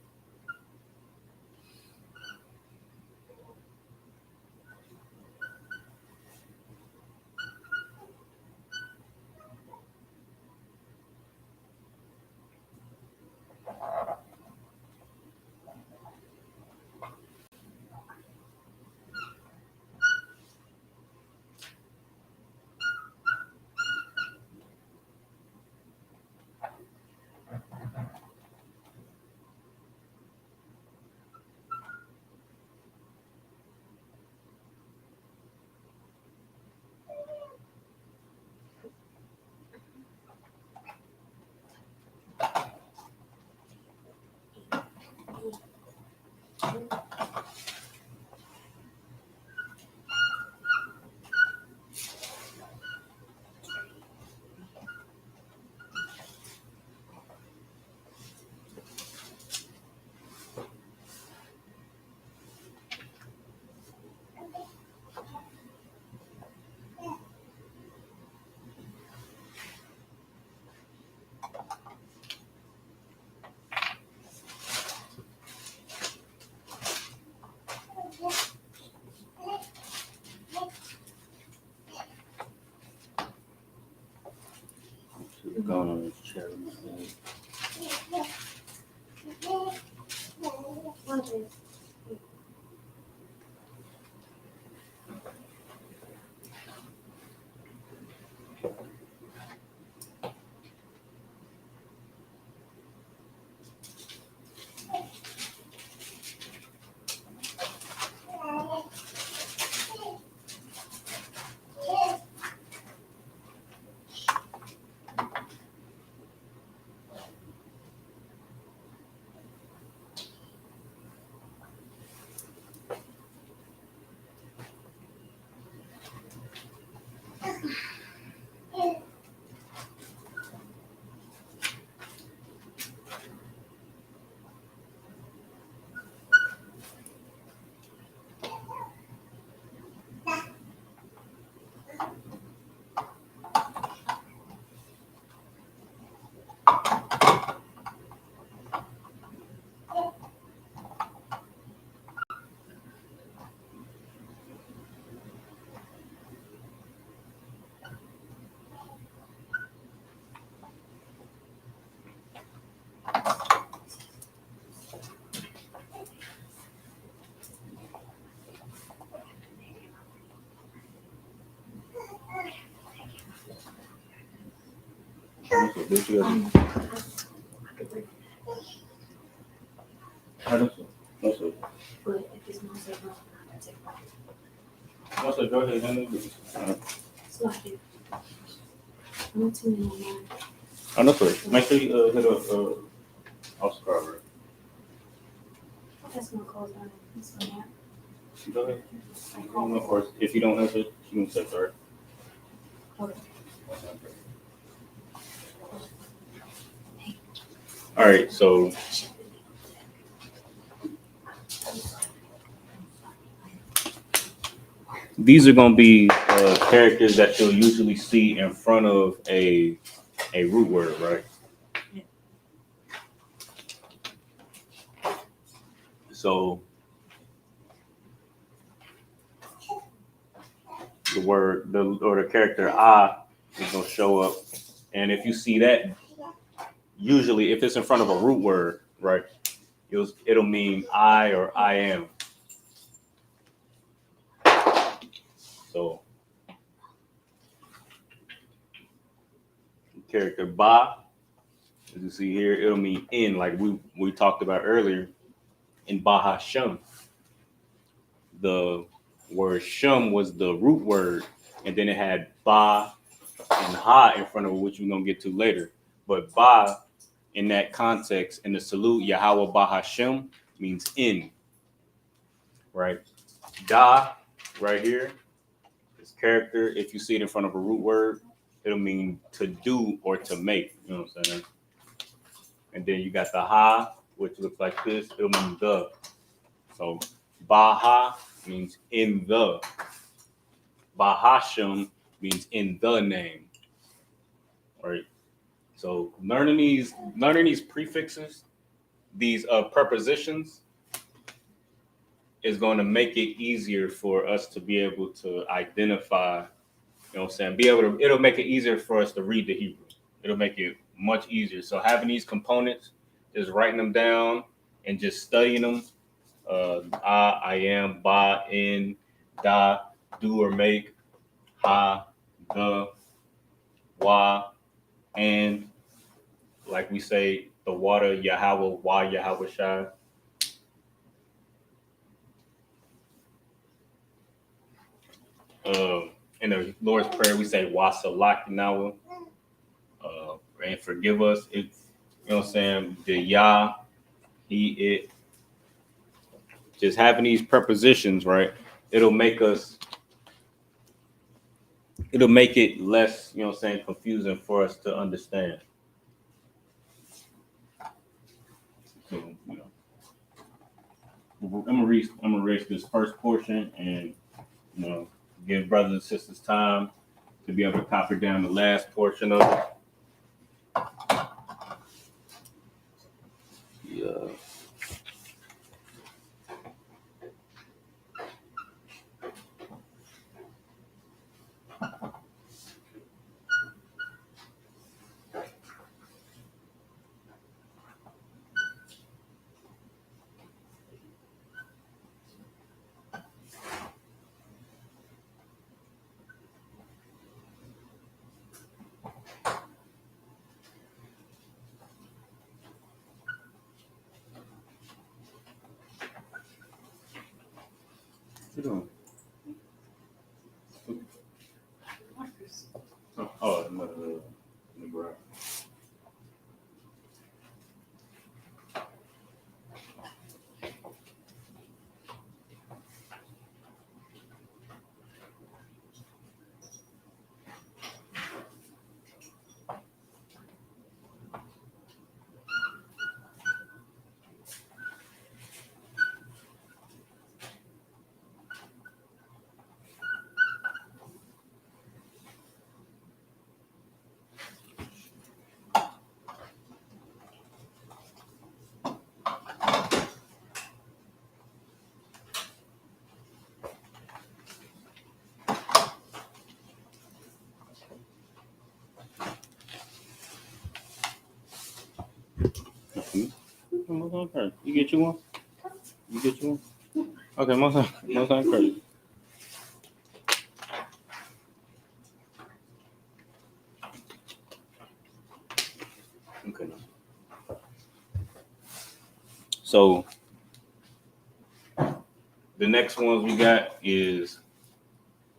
Going on this chair. Go ahead, handle it. Oh, no, sorry. Make sure you hit off subscriber. That's my close on it. Go ahead. Of course, if you don't answer, you can say sorry. Okay. All right, so these are going to be characters that you'll usually see in front of a root word, right? So the word, the character It's gonna show up. And if you see that, usually if it's in front of a root word, right, it'll mean I or I am. So character ba, as you see here, it'll mean in, like we talked about earlier in Baha Shum. The word shum was the root word, and then it had ba and ha in front of it, which we're gonna get to later. But ba in that context, in the salute, Yahweh Ba Hashem means in, right? Da, right here, this character, if you see it in front of a root word, it'll mean to do or to make, you know what I'm saying? And then you got the ha, which looks like this, it'll mean the. So Baha means in the. Bahasham means in the name, right? So learning these prefixes, these prepositions, is going to make it easier for us to be able to identify, you know what I'm saying? It'll make it easier for us to read the Hebrew. It'll make it much easier. So having these components, just writing them down and just studying them, I am, ba, in, da, do or make, ha, the, wa, and like we say, the water, Yahweh, wa, Yahweh Shai. In the Lord's Prayer, we say Wasalak Nawa, and forgive us. It's, you know what I'm saying, the Yah, he, it. Just having these prepositions, right? It'll make it less, you know what I'm saying, confusing for us to understand. So, you know, I'm gonna read this first portion and, you know, give brothers and sisters time to be able to copy down the last portion of it. Yeah. What you doing? Oh, no. You get you one? You get you one? Okay, most time credit. Okay. So the next ones we got is,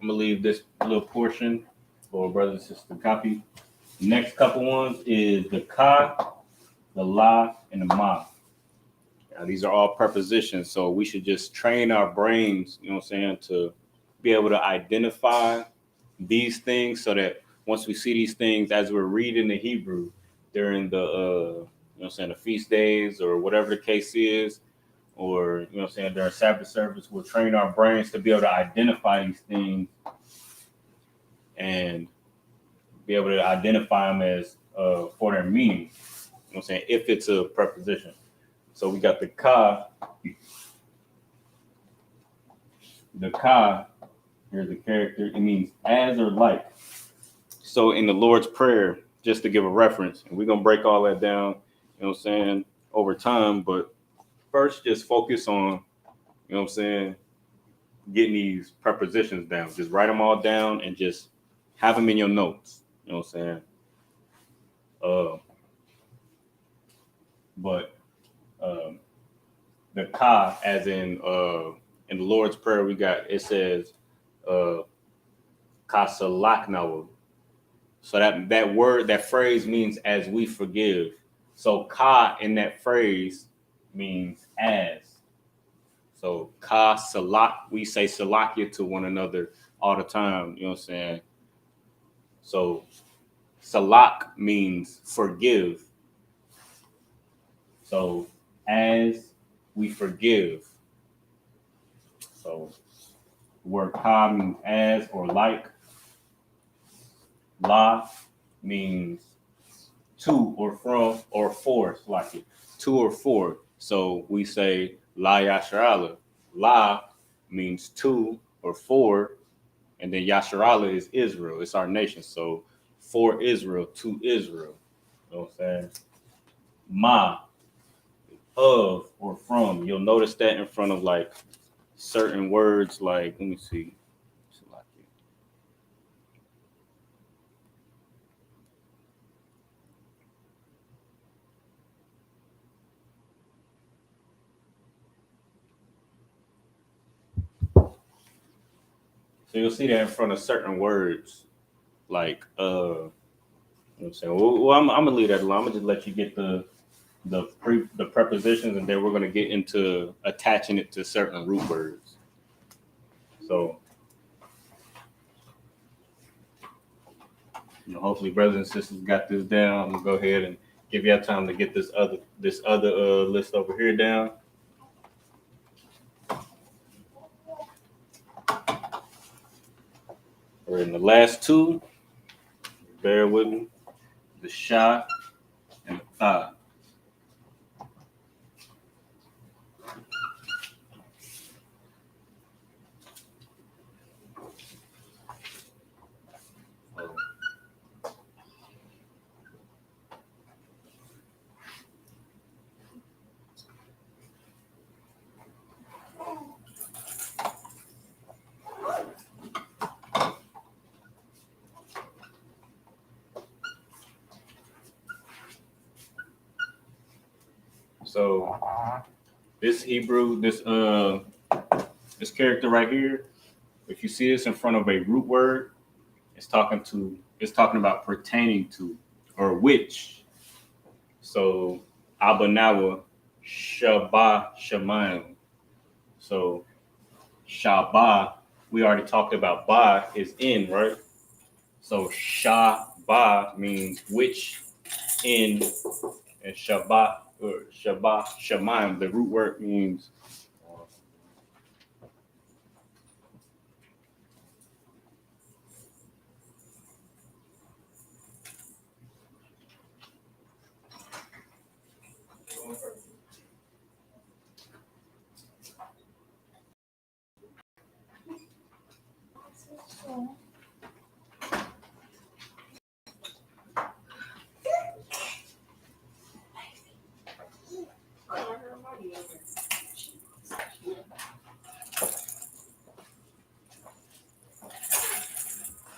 I'm gonna leave this little portion for brothers and sisters to copy. The next couple ones is the ka, the la, and the ma. Now, these are all prepositions, so we should just train our brains, you know what I'm saying, to be able to identify these things so that once we see these things as we're reading the Hebrew during the, you know what I'm saying, the feast days or whatever the case is, or, you know what I'm saying, during Sabbath service, we'll train our brains to be able to identify these things and be able to identify them as for their meaning. You know what I'm saying? If it's a preposition. So we got the ka. The ka, here's the character. It means as or like. So in the Lord's Prayer, just to give a reference, and we're gonna break all that down, you know what I'm saying, over time, but first just focus on, you know what I'm saying, getting these prepositions down. Just write them all down and just have them in your notes. You know what I'm saying? But the ka, as in the Lord's Prayer, we got, it says kasalaknawa. So that word, that phrase means as we forgive. So ka in that phrase means as. So ka salak, we say salakia to one another all the time. You know what I'm saying? So salak means forgive. So as we forgive. So the word ka means as or like. La means to or from or for, like it, to or for. So we say la yasharala. La means to or for, and then yasharala is Israel. It's our nation. So for Israel, to Israel. You know what I'm saying? Ma, of or from. You'll notice that in front of like certain words, like, let me see. So you'll see that in front of certain words, like you know what I'm saying. Well, I'm gonna leave that alone. I'm gonna just let you get the prepositions, and then we're gonna get into attaching it to certain root words. So, you know, hopefully, brothers and sisters got this down. I'm gonna go ahead and give you time to get this other list over here down. We're in the last two. Bear with me. The sha and the tha. So this Hebrew, this character right here, if you see this in front of a root word, it's talking about pertaining to or which. So Abanawa Shabbat Shemayim. So Shabbat, we already talked about ba is in, right? So Shabbat means which in, and Shabbat or Shabbat Shemayim, the root word means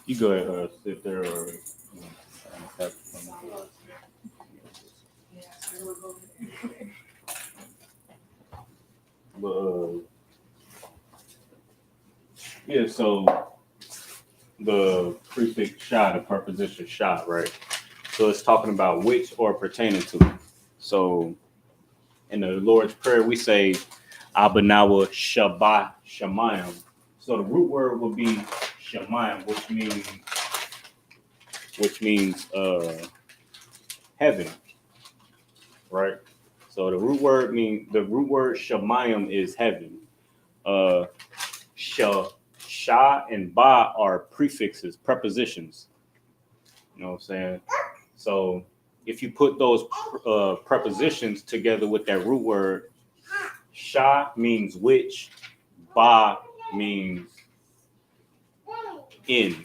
you go ahead, sit there or yeah, so the prefix sha, the preposition sha, right? So it's talking about which or pertaining to. So in the Lord's Prayer, we say Abanawa Shabbat Shemayim. So the root word will be Shemayim, which means heaven, right? So the root word Shemayim is heaven. Sha and ba are prefixes, prepositions. You know what I'm saying? So if you put those prepositions together with that root word, sha means which, ba means in.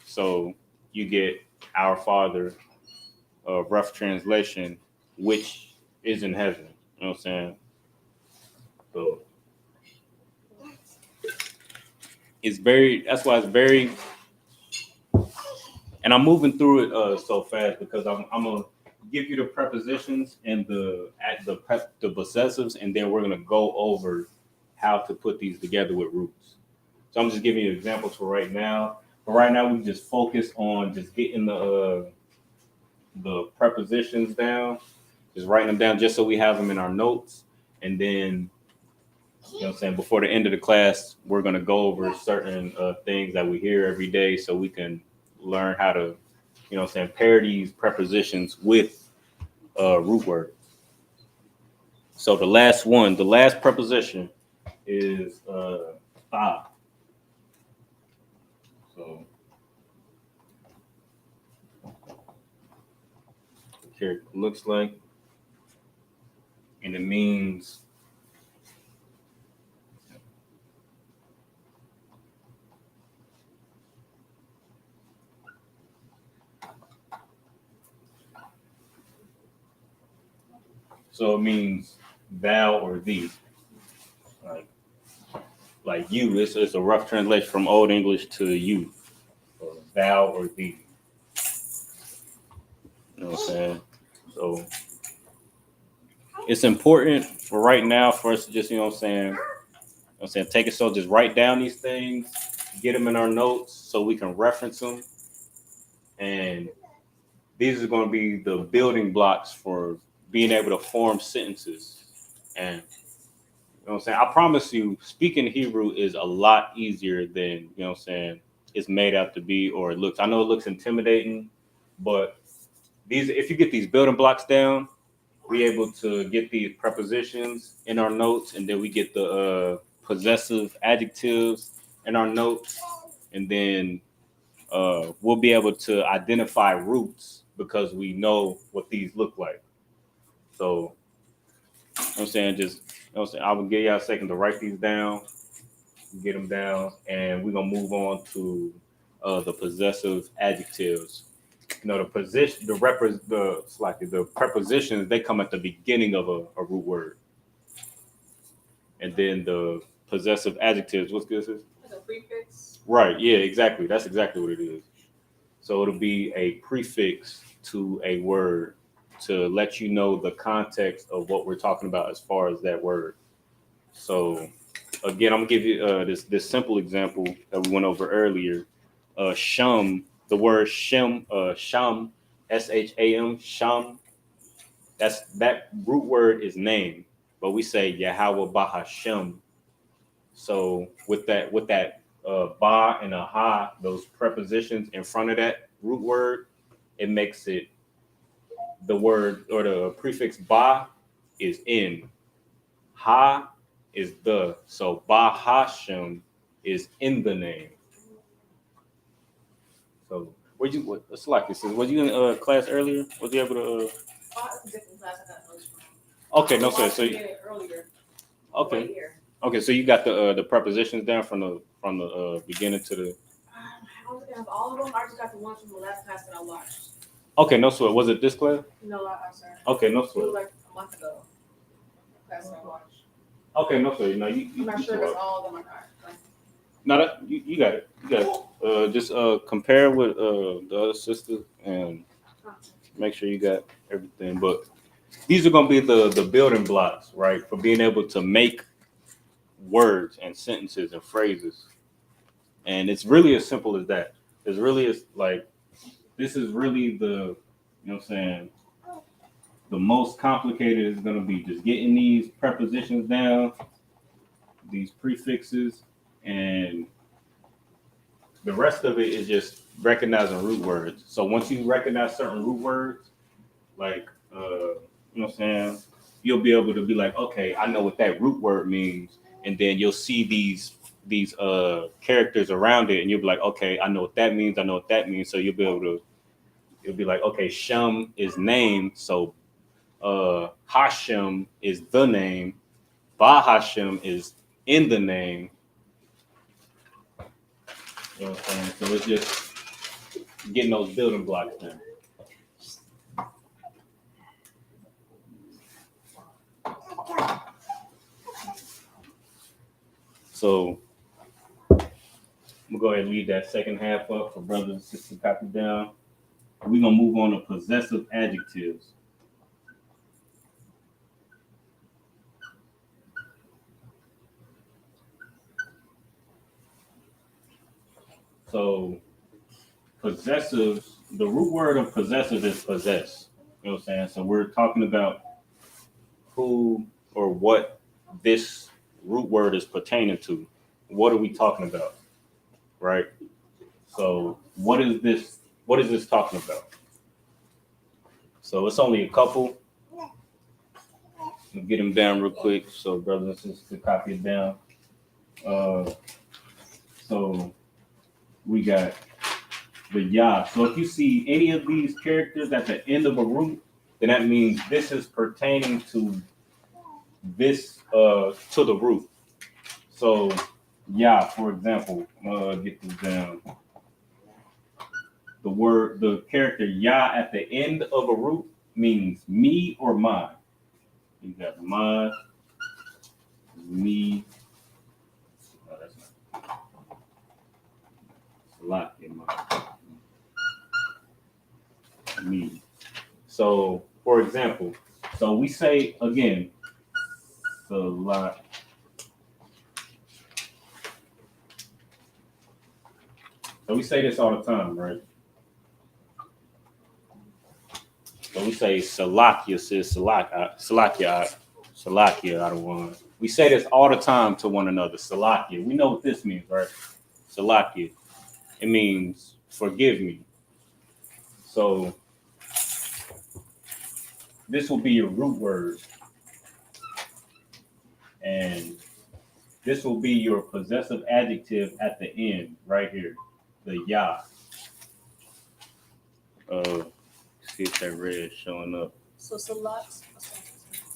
So you get our Father, rough translation, which is in heaven. You know what I'm saying? So that's why it's very, and I'm moving through it so fast because I'm gonna give you the prepositions and the possessives, and then we're gonna go over how to put these together with roots. So I'm just giving you examples for right now. But right now we just focus on just getting the prepositions down, just writing them down just so we have them in our notes, and then you know what I'm saying, before the end of the class, we're gonna go over certain things that we hear every day so we can learn how to, you know what I'm saying, pair these prepositions with root words. So the last preposition is tha. So here it looks like, and it means thou or thee. Like you, it's a rough translation from Old English to you. So thou or thee. You know what I'm saying? So it's important for right now for us to just, you know what I'm saying, take it so just write down these things, get them in our notes so we can reference them. And these are going to be the building blocks for being able to form sentences. And you know what I'm saying? I promise you, speaking Hebrew is a lot easier than, you know what I'm saying, it's made out to be or it looks. I know it looks intimidating, but if you get these building blocks down, we're able to get these prepositions in our notes, and then we get the possessive adjectives in our notes, and then we'll be able to identify roots because we know what these look like. So, you know what I'm saying, just, you know what I'm saying, I will give y'all a second to write these down, get them down, and we're gonna move on to the possessive adjectives. You know, the prepositions, they come at the beginning of a root word, and then the possessive adjectives. What's good, sis? Like a prefix. Right. Yeah. Exactly. That's exactly what it is. So it'll be a prefix to a word to let you know the context of what we're talking about as far as that word. So again, I'm gonna give you this simple example that we went over earlier. Shum, the word sham, sham, sham, sham. That root word is name, but we say Yahweh Bahashem. So with that ba and a ha, those prepositions in front of that root word, it makes it the word or the prefix ba is in, ha is the. So Bahashem is in the name. So it's like this is. Was you in class earlier? Was you able to? Different class I got those from. Okay, no sir. So earlier. Okay. Okay, so you got the prepositions down from the beginning to the. I don't think I have all of them. I just got the ones from the last class that I watched. Okay, no sweat. Was it this class? No, I'm sorry. Okay, no It sweat. was like a month ago. Class I watched. Okay, no sweat. No, I'm not sure if it's all of them or not. No, that you got it. You got it. Just compare with the other sisters and make sure you got everything. But these are gonna be the building blocks, right, for being able to make words and sentences and phrases. And it's really as simple as that. It's really as like this is really the, you know what I'm saying, the most complicated is gonna be just getting these prepositions down, these prefixes, and the rest of it is just recognizing root words. So once you recognize certain root words, like you know what I'm saying, you'll be able to be like, okay, I know what that root word means, and then you'll see these characters around it, and you'll be like, okay, I know what that means. I know what that means. So you'll be like, okay, Shem is name, so Hashem is the name, Ba Hashem is in the name. You know what I'm saying? So it's just getting those building blocks done. So I'm gonna go ahead and leave that second half up for brothers and sisters to copy down. We're gonna move on to possessive adjectives. So possessives, the root word of possessive is possess. You know what I'm saying? So we're talking about who or what this root word is pertaining to. What are we talking about? Right? So what is this talking about? So it's only a couple. We'll get them down real quick so brothers and sisters can copy it down. So we got the Yah. So if you see any of these characters at the end of a root, then that means this is pertaining to this to the root. So Yah, for example, get this down. The character Yah at the end of a root means me or mine. You got mine, me. Oh, that's not. Lot in mine. Me. So, for example, so we say again, Salat. So we say this all the time, right? So we say Salakia, sis, Salakia, I don't want. We say this all the time to one another, Salakia. We know what this means, right? Salakia. It means forgive me. So this will be your root word. And this will be your possessive adjective at the end, right here. The Yah. See if that red is showing up. So Salat.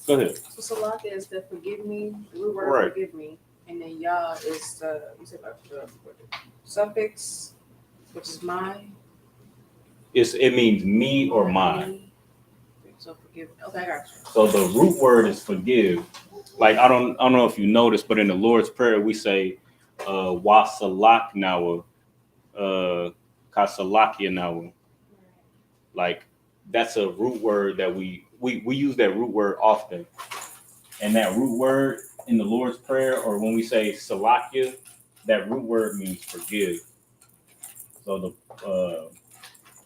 Go ahead. So Salat is the forgive me, the root word Right. forgive me, and then Yah is the you said about the suffix, which is mine. It means me or mine. So forgive. Okay, I got you. So the root word is forgive. Like I don't know if you noticed, but in the Lord's Prayer we say wasalak nawa, kasalakia nawa. Like that's a root word that we use that root word often. And that root word in the Lord's Prayer, or when we say salakia, that root word means forgive. So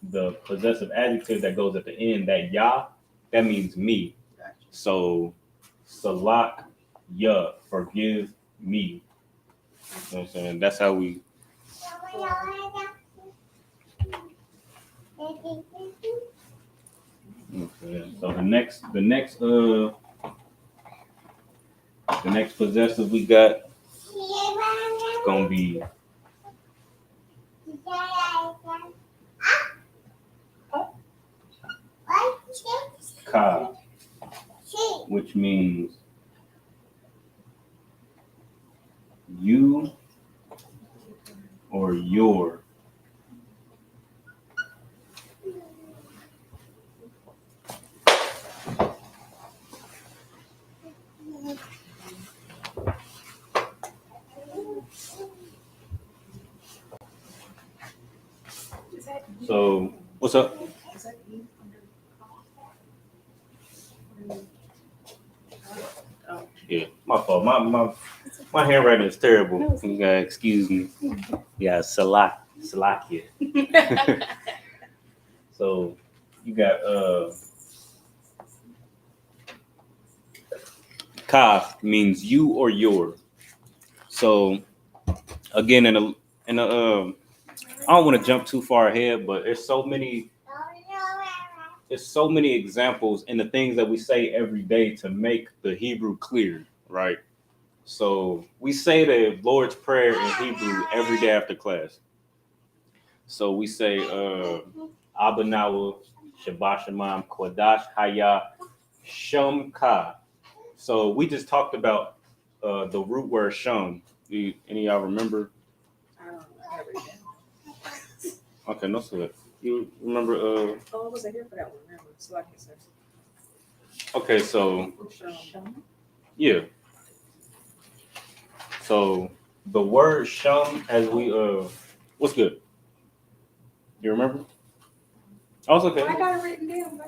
the possessive adjective that goes at the end, that Yah, that means me. So salak ya, forgive me. You know what I'm saying? That's how we. Okay. So the next possessive we got gonna be ka, which means you or your. So what's up? Yeah, my fault. My handwriting is terrible. You gotta excuse me. Yeah, Salakia. So you got Kaf means you or your. So again, in a I don't want to jump too far ahead, but there's so many examples in the things that we say every day to make the Hebrew clear, right? So we say the Lord's Prayer in Hebrew every day after class. So we say Abba Nawa, Shabbat Shemam, Qadash Haya, Shum Ka. So we just talked about the root word Shum. Any of y'all remember? I don't know. Okay, no sweat. You remember? Oh, I wasn't here for that one. Remember? So I can say. Okay, so yeah. So the word shum, as we what's good? You remember? Oh, it's okay. I got it written down.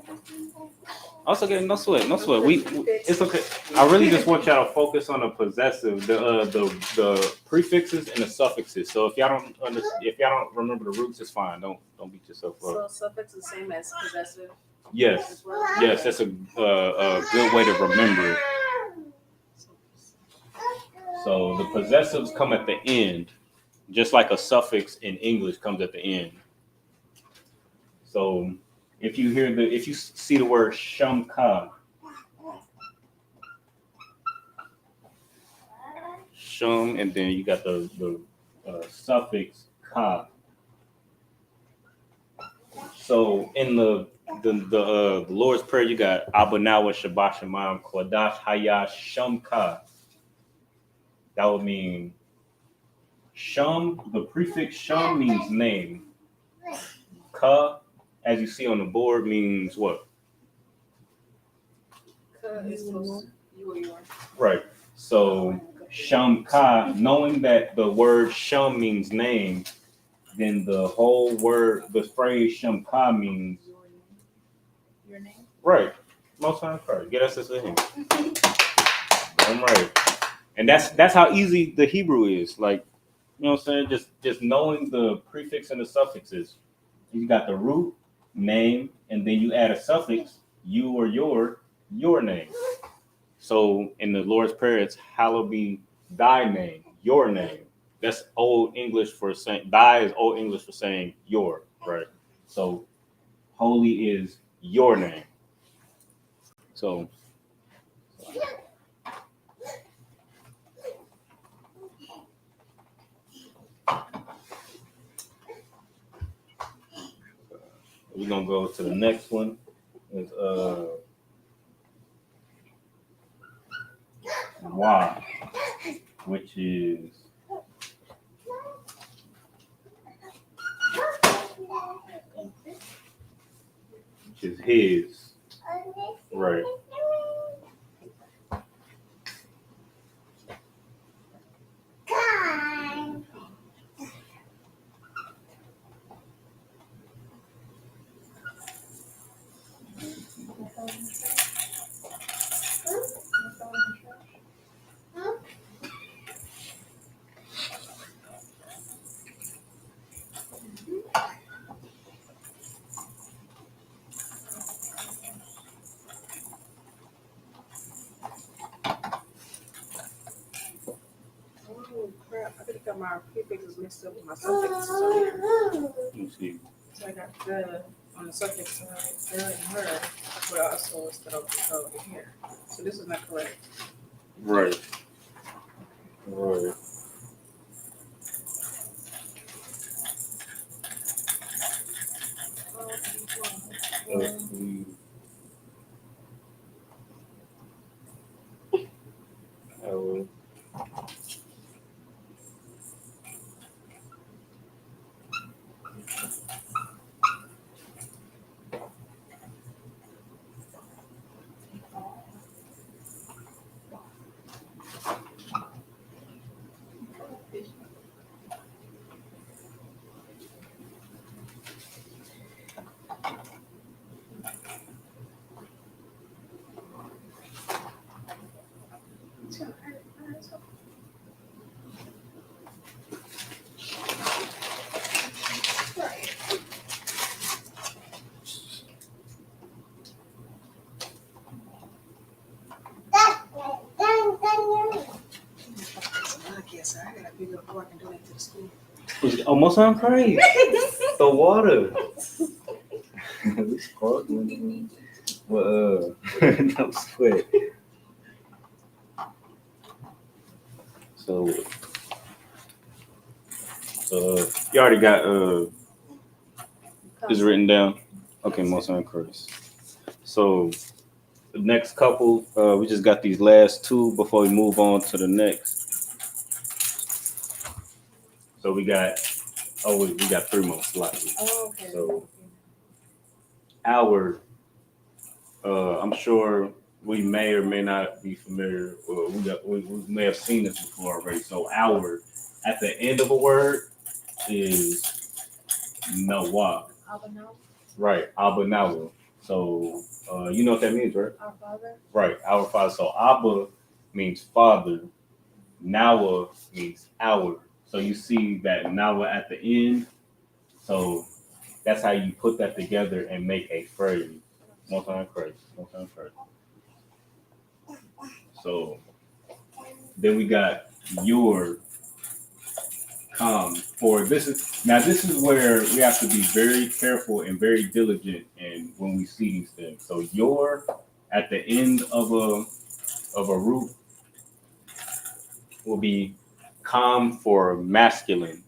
Oh, it's okay. No sweat. No sweat. It's okay. I really just want y'all to focus on the possessive, the prefixes and the suffixes. So if y'all don't remember the roots, it's fine. Don't beat yourself up. So suffix is the same as possessive. Yes. As well? Yes, that's a good way to remember it. So the possessives come at the end, just like a suffix in English comes at the end. So if you see the word shumka, shum, and then you got the suffix ka. So in the Lord's Prayer, you got Abanawa Shabbat Shemam Qadash Haya Shumka. That would mean shum. The prefix shum means name. Ka, as you see on the board, means what? Is you or your. Right. So shum ka, knowing that the word shum means name, then the whole word, the phrase shum ka means Your name. right. Most times, right. Get us to him. I'm right. And that's how easy the Hebrew is. Like, you know what I'm saying? Just knowing the prefix and the suffixes. You got the root, name, and then you add a suffix, you or your name. So in the Lord's Prayer, it's hallowed be thy name, your name. That's old English for saying, thy is old English for saying your, right? So holy is your name. So we're gonna go to the next one. Is why, which is his, right? Oh crap! I think I got my prefixes mixed up with my suffixes on here. Let me see. So I got the on the suffix side, the and her, but also instead of over here. So this is not correct. Right. Right. Let's see. Oh. I gotta figure out how I can donate to the school. It's almost on crazy. The water. Well, no sweat. So you already got is written down. Okay, most on Chris. So the next couple, we just got these last two before we move on to the next. So we got 3 more slots. Oh, okay. So our. I'm sure we may or may not be familiar, or we may have seen this before already. So our at the end of a word is nawa. Right, Abba Nawa. So you know what that means, right? Our Father. Right, our father. So Abba means father. Nawa means our. So you see that Nawa at the end. So that's how you put that together and make a phrase. One time phrase. One time phrase. So then we got your for this is where we have to be very careful and very diligent and when we see these things. So your at the end of a root will be for masculine.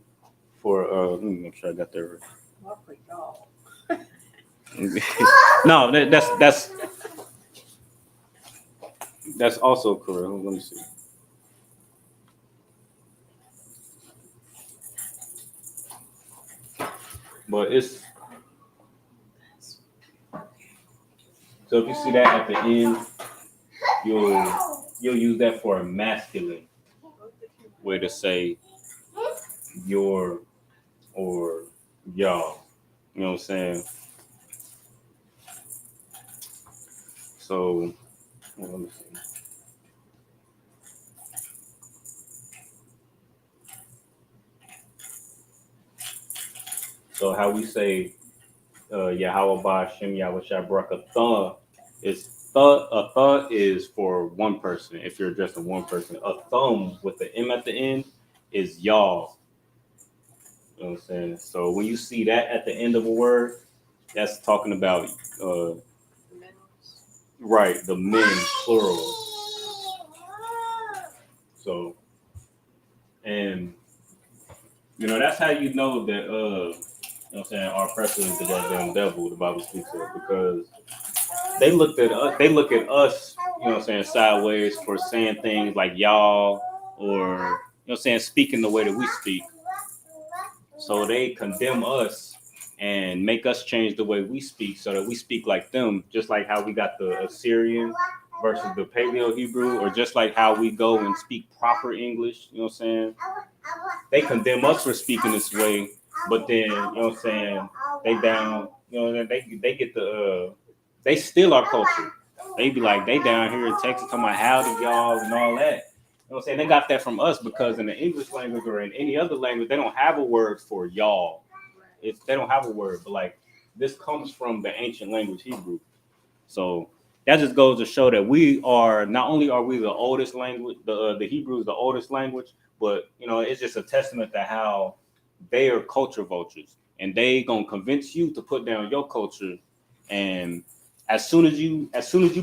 For let me make sure I got that right. No, that's also correct. Let me see. But it's so if you see that at the end, you'll use that for a masculine way to say your or y'all. You know what I'm saying? So let me see. So how we say Yahweh Ba'Shem Yahweh Shabrakatha is a thought is for one person. If you're addressing one person, a thumb with the M at the end is y'all. You know what I'm saying? So when you see that at the end of a word, that's talking about right, the men plural. So and that's how you know that you know what I'm saying, our oppressor is the goddamn devil, the Bible speaks of, because they look at us, you know what I'm saying, sideways for saying things like y'all or you know what I'm saying, speaking the way that we speak. So they condemn us and make us change the way we speak so that we speak like them, just like how we got the Assyrian versus the Paleo Hebrew, or just like how we go and speak proper English, you know what I'm saying? They condemn us for speaking this way, but then, you know what I'm saying, they down, you know, they get they steal our culture. They be like, they down here in Texas talking about howdy y'all and all that. You know what I'm saying? They got that from us because in the English language or in any other language, they don't have a word for y'all. They don't have a word, but like this comes from the ancient language Hebrew. So that just goes to show that we are not only are we the oldest language, the Hebrew is the oldest language, but it's just a testament to how they are culture vultures, and they gonna convince you to put down your culture. And as soon as you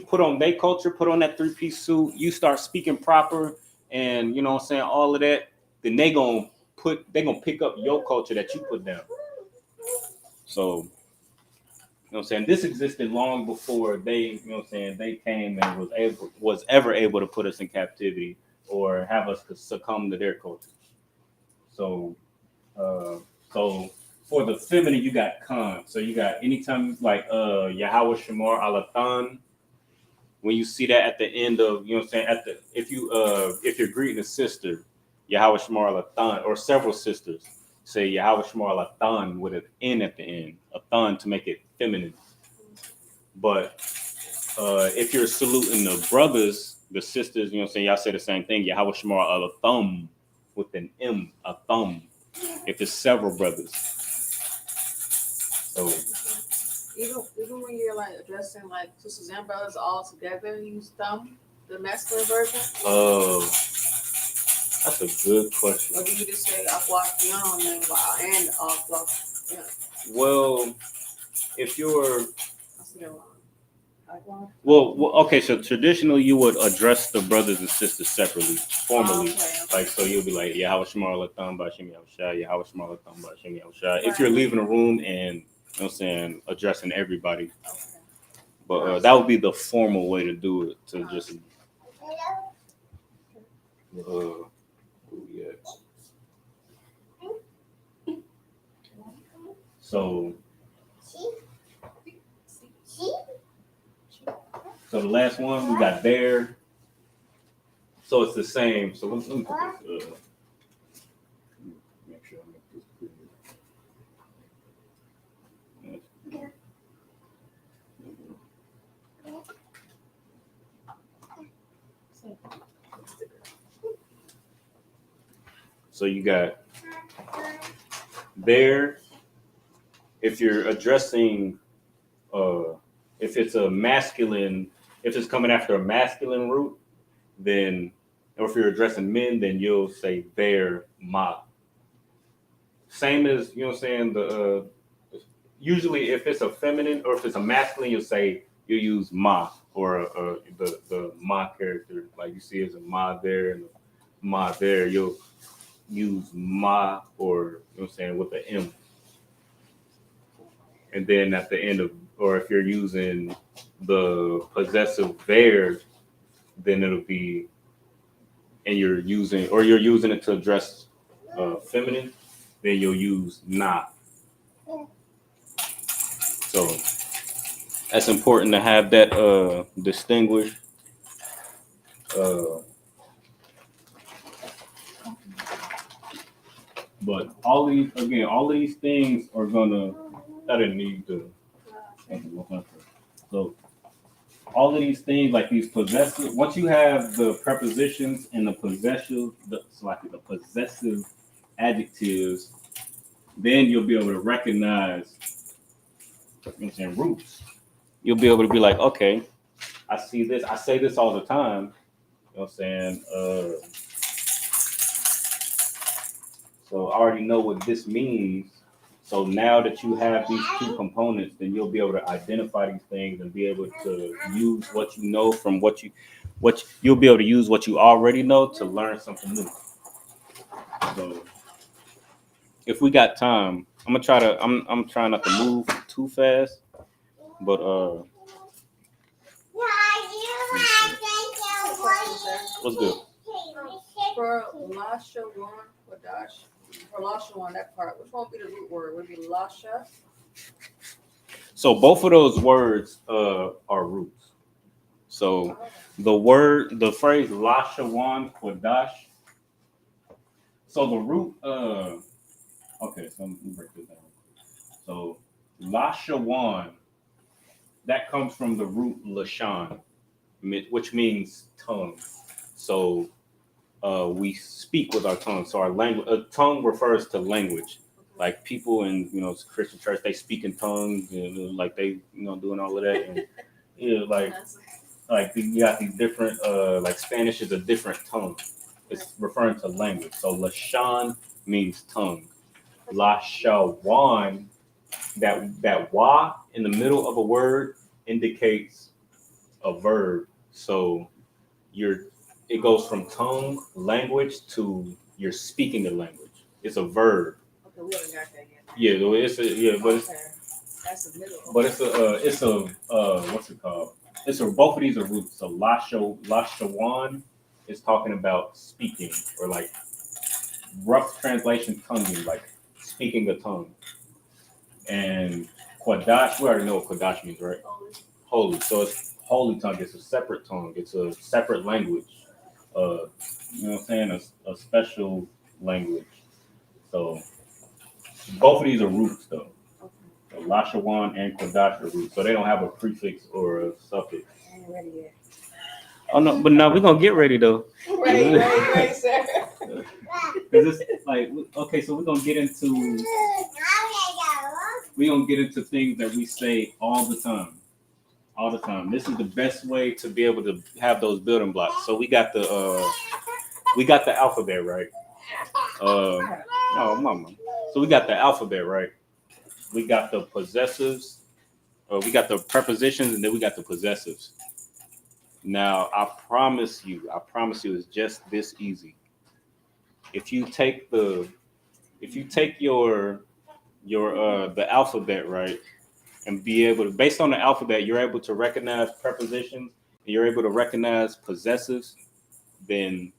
put on their culture, put on that 3-piece suit, you start speaking proper, and you know what I'm saying, all of that, then they gonna pick up your culture that you put down. So you know what I'm saying? This existed long before they, you know what I'm saying, they came and was ever able to put us in captivity or have us succumb to their culture. So so for the feminine, you got Khan. So you got anytime like Yahweh Shamar Alathan, when you see that at the end of, you know what I'm saying, if you're greeting a sister, Yahweh Shamar Alathan, or several sisters, say Yahweh Shemar Lathan with an N at the end, a thon to make it feminine. But if you're saluting the brothers, the sisters, you know what I'm saying, y'all say the same thing, Yahweh Shemar Alatham with an M, a thumb, if it's several brothers. So even when you're like addressing like sisters and brothers all together, you use thumb, the masculine version? That's a good question. Or do you just say Akwakyon and Akwakyon? Well, if you're okay, so traditionally you would address the brothers and sisters separately, formally. Okay. Like, so you'll be like, Yahweh Shemar Latham Bashim Yahushua, Yahweh Shemar Latham Bashim Yahushua. If you're leaving a room and, you know what I'm saying, addressing everybody. Okay. But that would be the formal way to do it, to just yeah. So So the last one we got there. So it's the same. So let me put this. Make sure I make this clear. So you got there. If you're addressing, if it's a masculine, if it's coming after a masculine root, then, or if you're addressing men, then you'll say their ma. Same as, you know what I'm saying, the usually if it's a feminine or if it's a masculine, you'll use ma, or the ma character, like you see as a ma there and ma there, you'll use ma, or you know what I'm saying, with the M. And then at the end of, or if you're using the possessive there, then it'll be, and you're using it to address feminine, then you'll use na. So that's important to have that distinguished. But all of these things are gonna. I didn't need to. So all of these things, like these possessive, once you have the prepositions and the possessive, the possessive adjectives, then you'll be able to recognize, you know what I'm saying, roots. You'll be able to be like, okay, I see this. I say this all the time. You know what I'm saying? So I already know what this means. So now that you have these two components, then you'll be able to identify these things and be able to use what you know from what you'll be able to use what you already know to learn something new. So if we got time, I'm trying not to move too fast, but what's good? For Lashawan, Qadash, for Lashawan, that part, which one would be the root word? Would it be Lasha? So both of those words are roots. So the phrase Lashawan Qadash. So the root, okay, so let me break this down. So Lashawan, that comes from the root Lashan, which means tongue. So we speak with our tongue. So our language, tongue refers to language. Like people in, Christian church, they speak in tongues, like they, doing all of that. And like you got these different, like Spanish is a different tongue. It's referring to language. So Lashan means tongue. Lashawan, that wa in the middle of a word indicates a verb. So it goes from tongue, language, to you're speaking the language. It's a verb. Okay, we haven't got that yet. Yeah, but That's the middle. But it's a what's it called? Both of these are roots. So Lashawan is talking about speaking, or like rough translation, tonguing, like speaking a tongue. And Qadash, we already know what Qadash means, right? Holy. So it's holy tongue. It's a separate tongue. It's a separate language. You know what I'm saying? A special language. So both of these are roots, though. So Lashawan and Qadash are roots. So they don't have a prefix or a suffix. I ain't ready yet. Oh no, but now we're gonna get ready though. Ready, sir. Because it's like, okay, so we're gonna get into things that we say all the time. All the time. This is the best way to be able to have those building blocks. So we got the alphabet, right? Oh mama. So we got the alphabet, right? We got the possessives, we got the prepositions, and then we got the possessives. Now, I promise you, it's just this easy. If you take your the alphabet, right, and be able to, based on the alphabet, you're able to recognize prepositions, and you're able to recognize possessives, then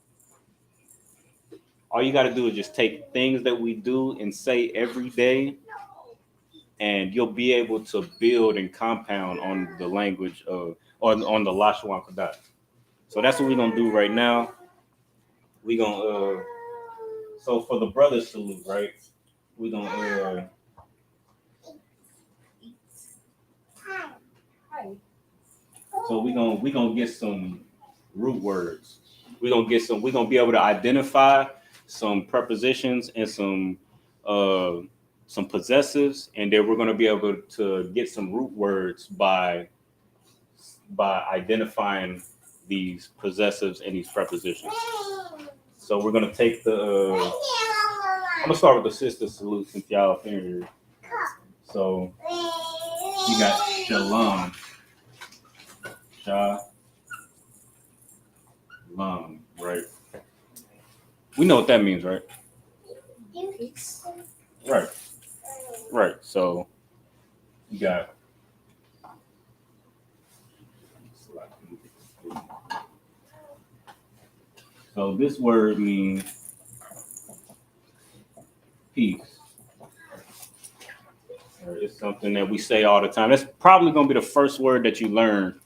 all you got to do is just take things that we do and say every day, and you'll be able to build and compound on the language of, on the Lashawan Qadash. So that's what we're gonna do right now. We gonna so for the brother salute, right? We gonna so we gonna get some root words. We're gonna be able to identify some prepositions and some possessives, and then we're gonna be able to get some root words by identifying these possessives and these prepositions. So we're gonna take the I'm gonna start with the sister salute since y'all finished. So you got shalom. Shalom, right? We know what that means, right? Right. Right. So you got so this word means peace. It's something that we say all the time. That's probably going to be the first word that you learn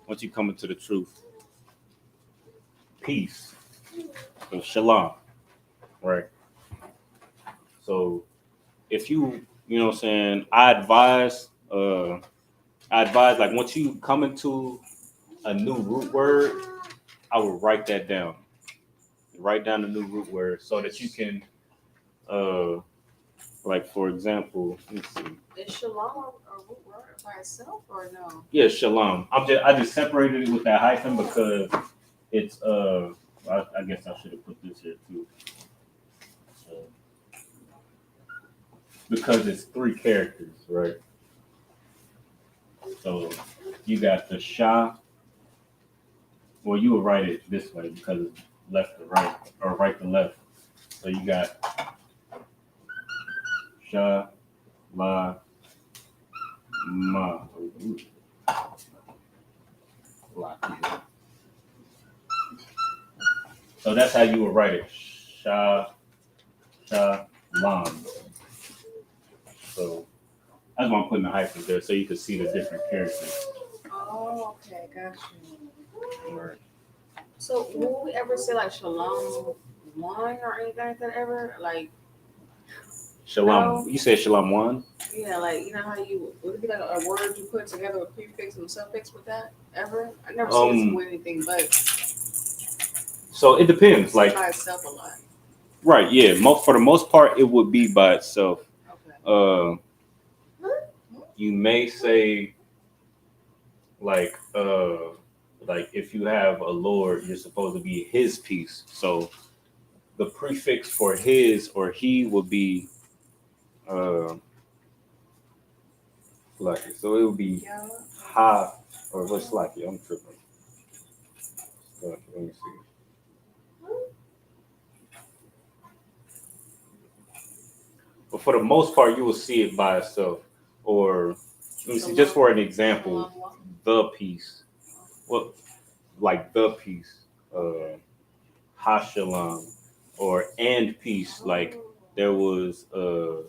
once you come into the truth. Peace. So shalom. Right. So if you know what I'm saying, I advise like once you come into a new root word, I would write that down. Write down the new root word so that you can like for example, let's see. Is shalom a root word by itself or no? Yeah, shalom. I just separated it with that hyphen because it's I guess I should have put this here too. Because it's 3 characters, right? So you got the sha. Well, you would write it this way because it's left to right or right to left. So you got sha, la, ma. So that's how you would write it. Sha, lam. So that's why I'm putting the hyphens there so you can see the different characters. Oh, okay, got you. Right. So will we ever say like shalom one or anything like that ever? Like Shalom. No. You said shalom one? Yeah, like you know how you would it be like a word you put together with prefix and suffix with that ever? I never seen this with anything but. So it depends. Like by itself a lot. Right. Yeah. For the most part, it would be by itself. Okay. You may say like if you have a Lord, you're supposed to be his peace. So the prefix for his or he would be lucky. So it would be ha or what's lucky? I'm tripping. Let me see. But for the most part, you will see it by itself. Or let me see, just for an example, the piece. Well, like the piece, Hashalom, or and peace. Like there was, you know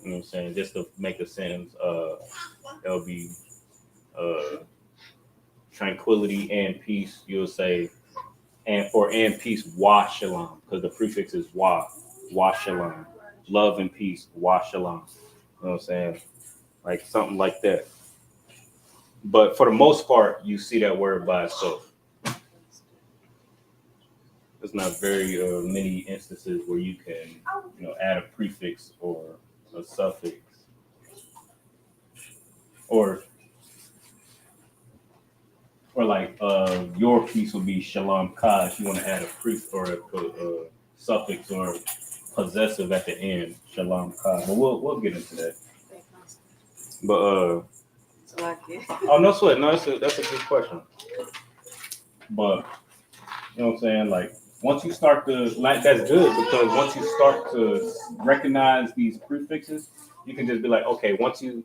what I'm saying, just to make a sentence, there'll be tranquility and peace. You'll say, and for and peace, wa shalom, because the prefix is wa shalom. Love and peace, wa shalom. You know what I'm saying? Like something like that. But for the most part, you see that word by itself. There's not very many instances where you can, add a prefix or a suffix. Or like your piece will be shalom kash. You want to add a prefix or a suffix or possessive at the end, shalom kash. But we'll get into that. But oh no sweat, no, that's a good question. But you know what I'm saying? Like once you start to that's good because once you start to recognize these prefixes, you can just be like, okay, once you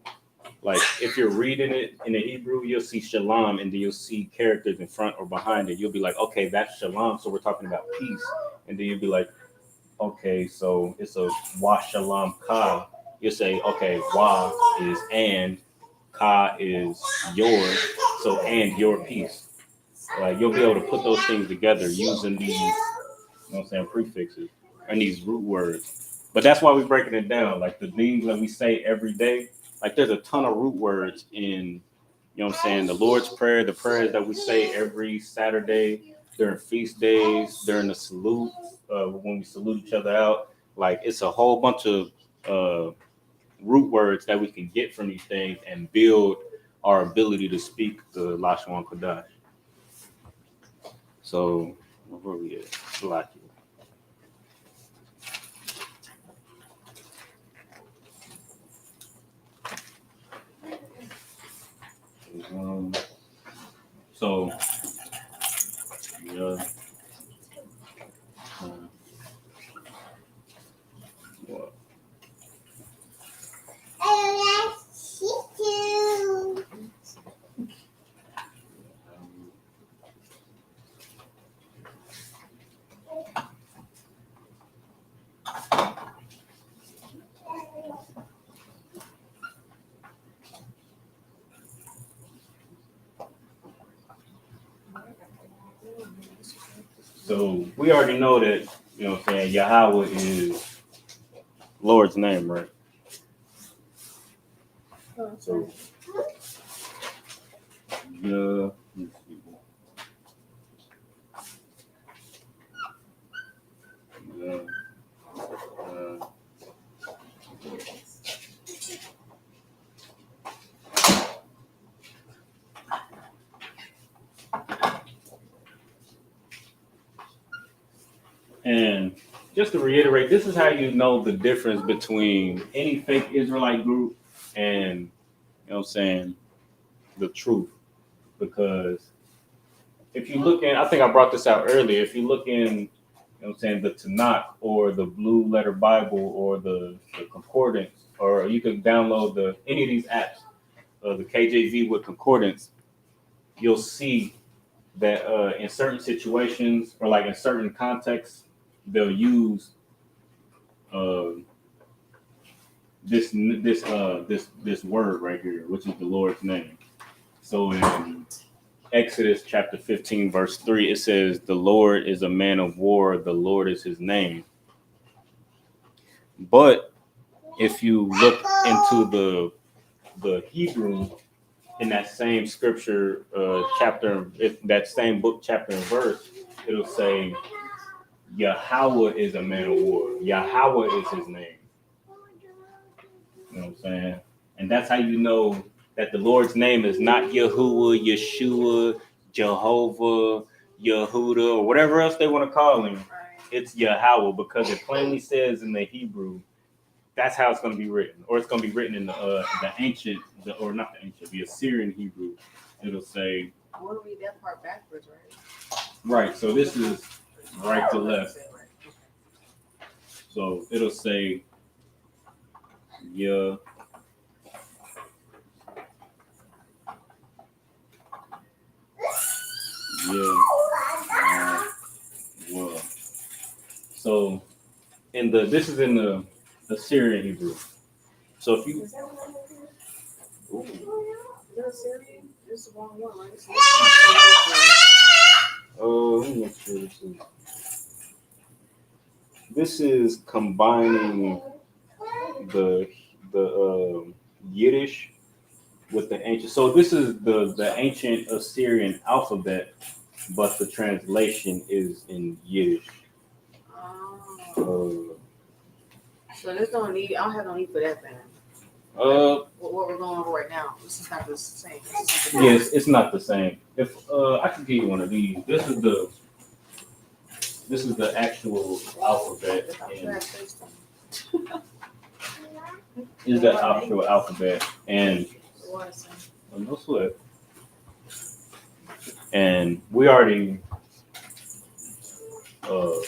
like if you're reading it in the Hebrew, you'll see shalom and then you'll see characters in front or behind it. You'll be like, okay, that's shalom, so we're talking about peace. And then you'll be like, okay, so it's a wa shalom ka. You'll say, okay, wa is and, ka is yours. So So, and your peace. Like you'll be able to put those things together using these, you know what I'm saying, prefixes and these root words. But that's why we're breaking it down. Like the things that we say every day, like there's a ton of root words in, you know what I'm saying, the Lord's Prayer, the prayers that we say every Saturday, during feast days, during the salute, when we salute each other out. Like it's a whole bunch of root words that we can get from these things and build our ability to speak the Lashawan Qadash. So, where we at? Salaki. So, yeah. What? So we already know that, you know what I'm saying, Yahweh is Lord's name, right? So, yeah. And just to reiterate, this is how you know the difference between any fake Israelite group and, you know what I'm saying, the truth. Because if you look in, I think I brought this out earlier, if you look in, you know what I'm saying, the Tanakh or the Blue Letter Bible or the Concordance, or you can download any of these apps, the KJV with Concordance, you'll see that in certain situations or like in certain contexts, they'll use this word right here, which is the Lord's name. So in Exodus chapter 15, verse 3, it says, "The Lord is a man of war, the Lord is his name." But if you look into the Hebrew in that same scripture chapter, that same book, chapter and verse, it'll say, Yahweh is a man of war. Yahweh is his name. You know what I'm saying? And that's how you know that the Lord's name is not Yahuwah, Yeshua, Jehovah, Yehuda, or whatever else they want to call him. It's Yahweh, because it plainly says in the Hebrew, that's how it's going to be written. Or it's going to be written in the ancient, or not the ancient, the Assyrian Hebrew. It'll say... I want to read that part backwards, right? Right, so this is right to left. So it'll say, yeah. Well. So this is in the Assyrian Hebrew. So if you... Is that Assyrian? This is the wrong one, right? Oh, let me make sure this is... This is combining the Yiddish with the ancient. So this is the ancient Assyrian alphabet, but the translation is in Yiddish. So this don't need. I don't have no need for that, man. What we're going over right now. This is not the same. Yes, it's not the same. If I could give you one of these. This is the actual alphabet. Is the actual alphabet, and no sweat. And we already I'm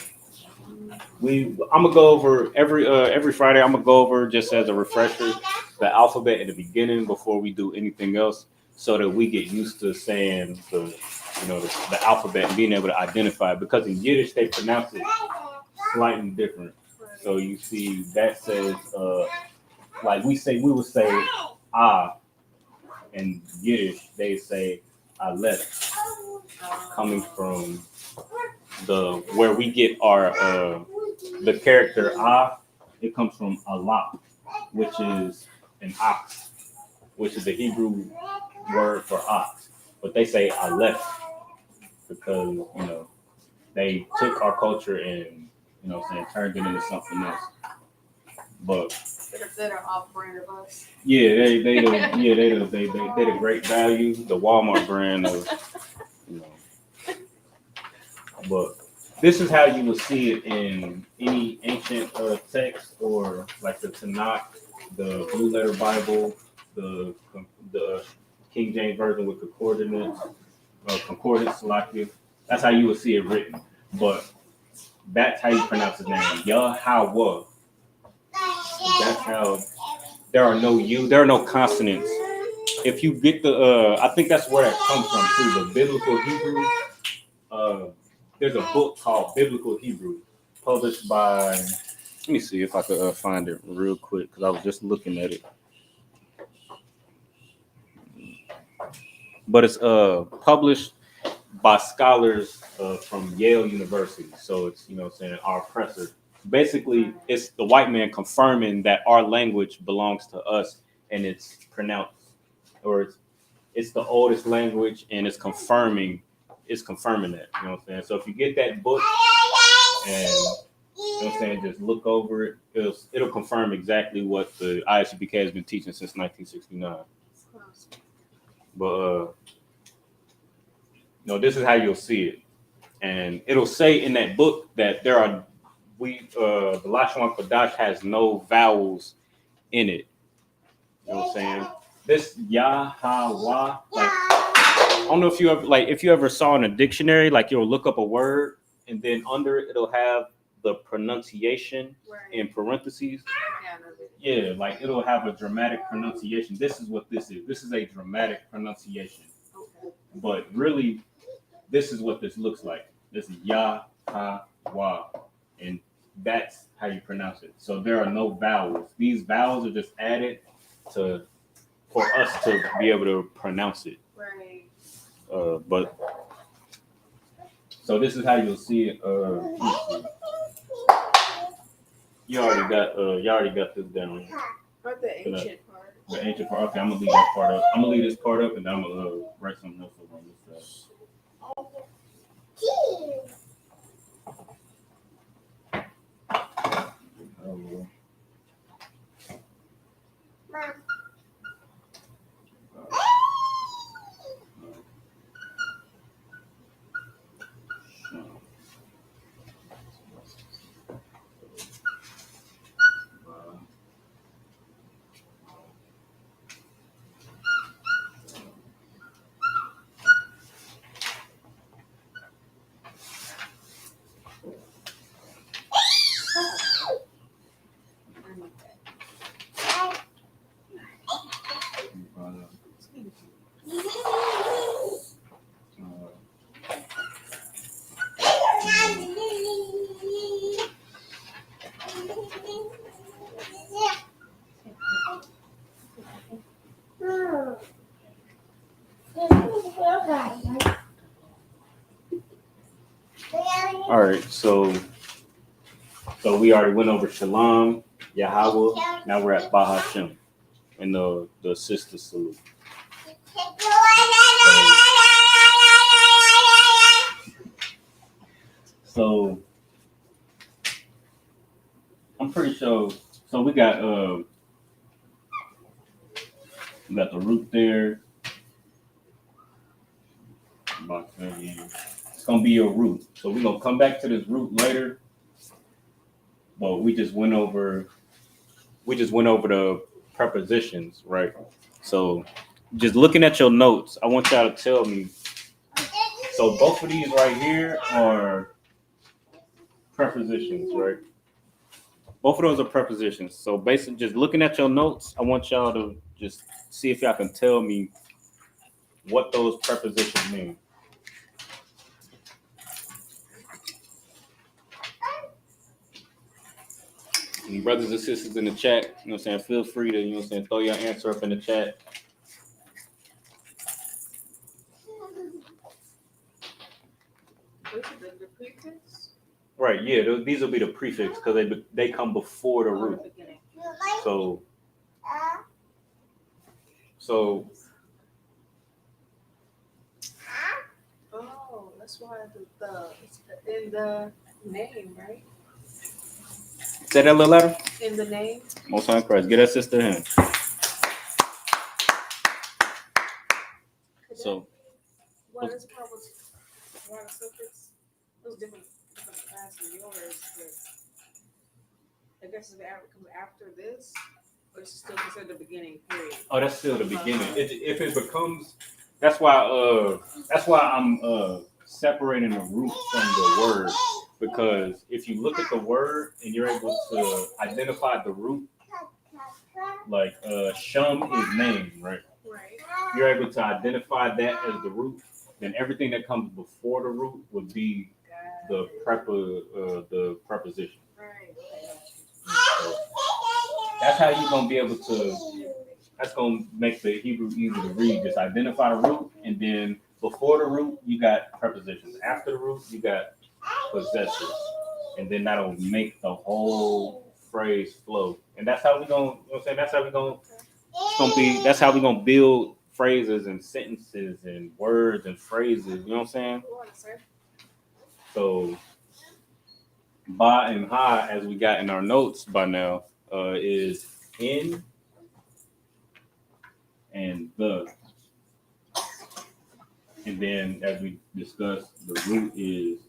gonna go over every Friday. I'm gonna go over, just as a refresher, the alphabet at the beginning before we do anything else, so that we get used to saying the alphabet and being able to identify it. Because in Yiddish they pronounce it slightly different. So you see that says like we would say ah, in Yiddish they say Aleph, coming from where we get our the character it comes from Allah, which is an ox, which is the Hebrew word for ox. But they say Aleph because, they took our culture and, turned it into something else. But They're off-brand of us. yeah, they the great value, the Walmart brand of, But this is how you will see it in any ancient text, or like the Tanakh, the Blue Letter Bible, the King James Version with concordance, Salakia. That's how you will see it written. But that's how you pronounce his name, Yahweh. That's how there are no consonants. If you get I think that's where it comes from too, the biblical Hebrew. There's a book called Biblical Hebrew, published by. Let me see if I could find it real quick because I was just looking at it. But it's published by scholars from Yale University. So it's our oppressor. Basically, it's the white man confirming that our language belongs to us, and it's pronounced, or it's the oldest language, and it's confirming that. You know what I'm saying? So if you get that book and just look over it, it'll confirm exactly what the ISUPK has been teaching since 1969. But this is how you'll see it, and it'll say in that book that the Lashawan Qadash has no vowels in it. You know what I'm saying? This Yahweh, I don't know if you ever saw in a dictionary, like you'll look up a word and then under it it'll have the pronunciation in parentheses. Yeah, like it'll have a dramatic pronunciation. This is what this is. This is a dramatic pronunciation. But really, this is what this looks like. This is Yahweh, and that's how you pronounce it. So there are no vowels. These vowels are just added for us to be able to pronounce it. Right. But so this is how you'll see it. You already got this down. But the ancient part. The ancient part. Okay, I'm gonna leave that part up. I'm gonna leave this part up, and then I'm gonna write something else over on this side. All right, so we already went over Shalom, Yahweh. Now we're at Bahashem and the sister salute. So I'm pretty sure. So we got the root there. It's gonna be your root. So we're gonna come back to this root later. But we just went over the prepositions, right? So just looking at your notes, I want y'all to tell me. So both of these right here are prepositions, right? Both of those are prepositions. So basically, just looking at your notes, I want y'all to just see if y'all can tell me what those prepositions mean. Any brothers and sisters in the chat, you know what I'm saying, feel free to, throw your answer up in the chat. Right. Yeah. These will be the prefix because they come before the root. So Oh, that's why it's in the name, right? say that little letter. In the name. Most High Christ. Get that sister in. So. Well, this part was why the suffix. It was different class than yours, but I guess if it comes after this, or it's still considered the beginning period. Oh, that's still the beginning. If it becomes, that's why I'm separating the root from the word, because if you look at the word and you're able to identify the root, like shum is name, right? Right. You're able to identify that as the root, then everything that comes before the root would be the preposition. Right. So that's how you're gonna be able to. That's gonna make the Hebrew easy to read. Just identify the root, and then before the root you got prepositions. After the root you got possessives, and then that'll make the whole phrase flow. And that's how we gonna. You know what I'm saying? That's how we gonna. It's gonna be. That's how we gonna build phrases and sentences and words and phrases. You know what I'm saying? So, ba and ha, as we got in our notes by now, is in and the. And then, as we discussed, the root is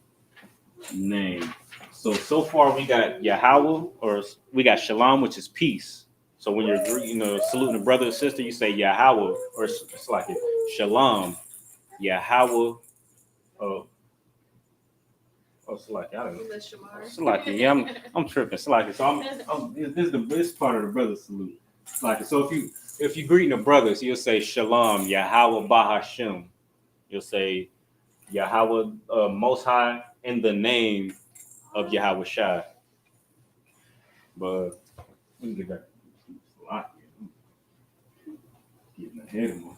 name. So far we got Yahweh, or we got Shalom, which is peace. So when you're saluting a brother or sister, you say Yahweh, or it's like it, Shalom, Yahweh. Salaki, I don't know. Salaki, yeah, I'm tripping. Salaki, so this is part of the brother salute. Salaki, so if you greeting a brother, so you'll say Shalom, Yahweh Bahashem. You'll say Yahweh Most High in the name of Yahweh Shai. But let me get back to Salaki. Getting ahead of myself.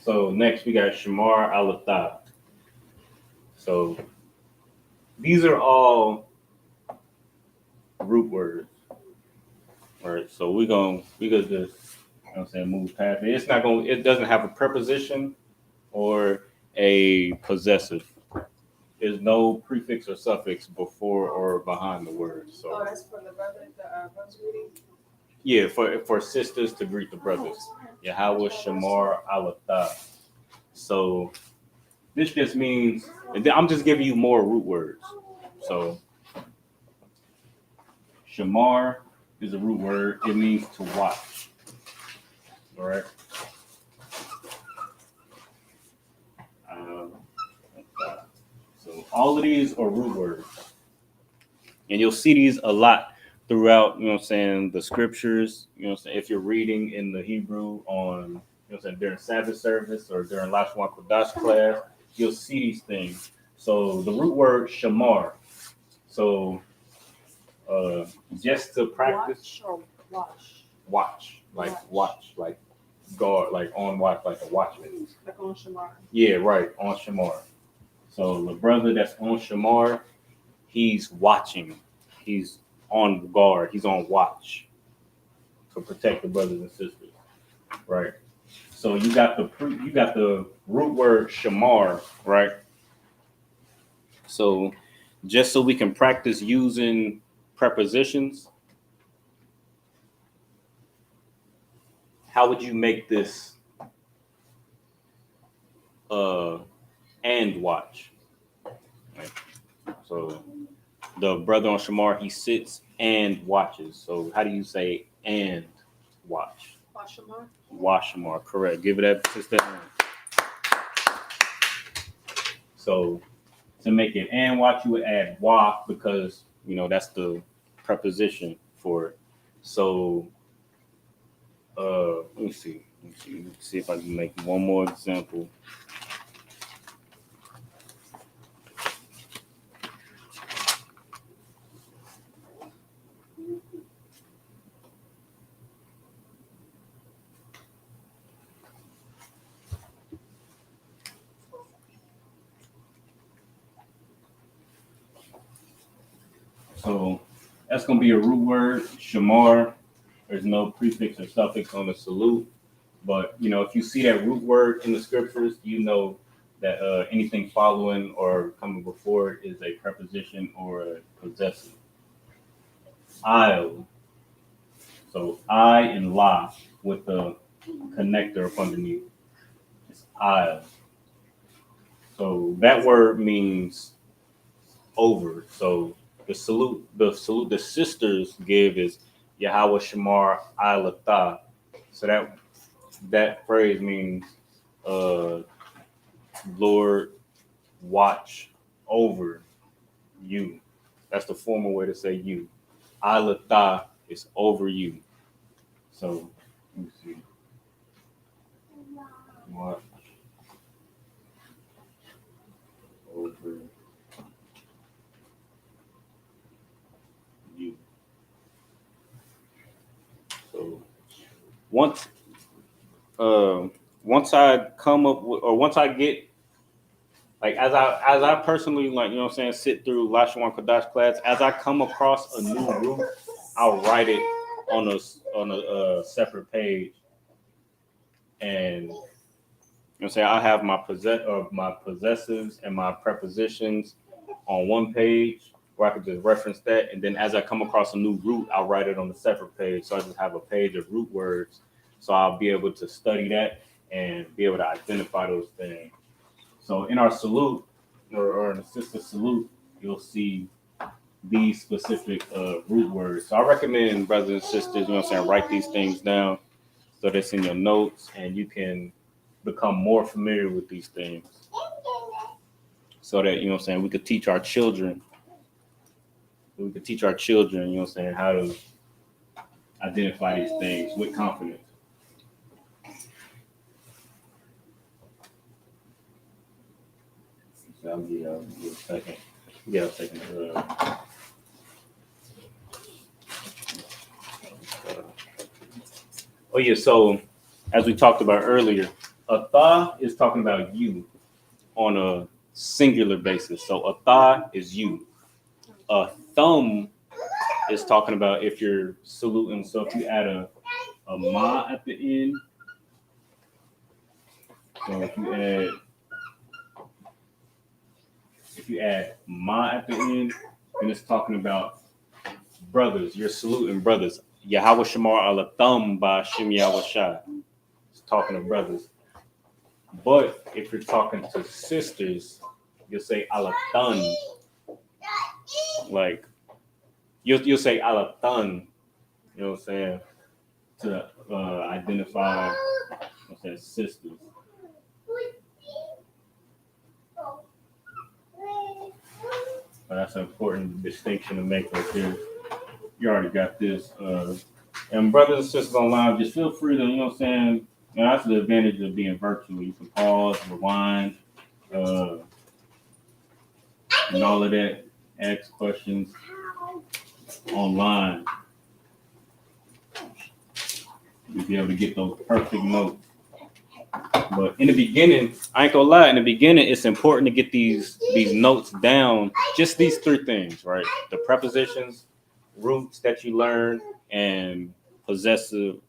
So next we got Shamar Alatha. So these are all root words. All right, so we gonna just, you know what I'm saying, move past it. It doesn't have a preposition or a possessive. There's no prefix or suffix before or behind the word. So Oh, that's for the brothers reading? yeah, for sisters to greet the brothers. Yahweh Shamar Alatha. So this just means, I'm just giving you more root words. So Shamar is a root word. It means to watch. All right. So all of these are root words. And you'll see these a lot throughout, you know what I'm saying, the scriptures, you know what I'm saying, if you're reading in the Hebrew on, you know what I'm saying, during Sabbath service or during Lashawan Qadash class, you'll see these things. So the root word shamar. So just to practice. Watch or wash? Watch, like guard, like on watch, like a watchman. Like on Shamar. Yeah, right, on shamar. So the brother that's on shamar, he's watching. He's on guard. He's on watch to protect the brothers and sisters, right? So you got the root word shamar, right? So just so we can practice using prepositions, how would you make this and watch? Right. So the brother on shamar, he sits and watches. So how do you say and watch? Washamar. Washamar, correct. Give it that sister. So to make it and watch, you would add wa because you know that's the preposition for it. So let me see if I can make one more example. So that's going to be a root word, shamar. There's no prefix or suffix on the salute. But, you know, if you see that root word in the scriptures, you know that anything following or coming before it is a preposition or a possessive. I'll. So I and la with the connector up underneath. It's I'll. So that word means over. So the salute the sisters give is Yahweh Shamar Ilatah. So that phrase means Lord watch over you. That's the formal way to say you. Ilatah is over you. So let me see. Watch over you. So once I come up with, or once I get like as I personally, like, you know what I'm saying, sit through Lashawan Qadash class, as I come across a new root, I'll write it on a separate page, and you know what I'm saying, I have my possessives and my prepositions on one page where I could just reference that, and then as I come across a new root, I'll write it on a separate page. So I just have a page of root words, so I'll be able to study that and be able to identify those things. So in our salute or in the sister salute, you'll see these specific root words. So I recommend brothers and sisters, you know what I'm saying, write these things down so that's in your notes and you can become more familiar with these things. So that, you know what I'm saying, we could teach our children, you know what I'm saying, how to identify these things with confidence. So I'll give a second. Yeah, a second. Oh yeah, so as we talked about earlier, a tha is talking about you on a singular basis. So a tha is you. A thumb is talking about if you're saluting. So if you add a ma at the end, so if you add ma at the end, then it's talking about brothers. You're saluting brothers. Yahweh Shamar ala thumb by Shem Yahweh Shai. It's talking to brothers. But if you're talking to sisters, you'll say ala thun. Like you'll say ala thun. You know what I'm saying? To identify, what's that, sisters. But that's an important distinction to make right there. You already got this. And brothers and sisters online, just feel free to, you know what I'm saying? And that's the advantage of being virtual. You can pause, rewind, and all of that. Ask questions online. You'll be able to get those perfect notes. But in the beginning, I ain't gonna lie, in the beginning, it's important to get these notes down. Just these three things, right? The prepositions, roots that you learn, and possessive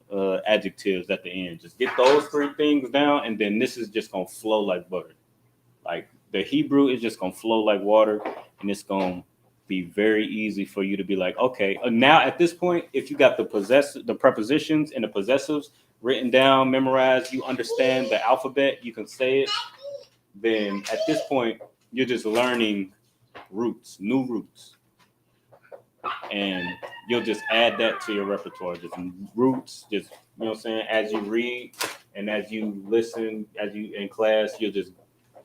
adjectives at the end. Just get those three things down, and then this is just gonna flow like butter. Like the Hebrew is just gonna flow like water, and it's gonna be very easy for you to be like, okay, now at this point, if you got the prepositions and the possessives written down, memorized, you understand the alphabet, you can say it, then at this point, you're just learning roots, new roots. And you'll just add that to your repertoire, just roots, just, you know what I'm saying, as you read and as you listen, as you in class, you'll just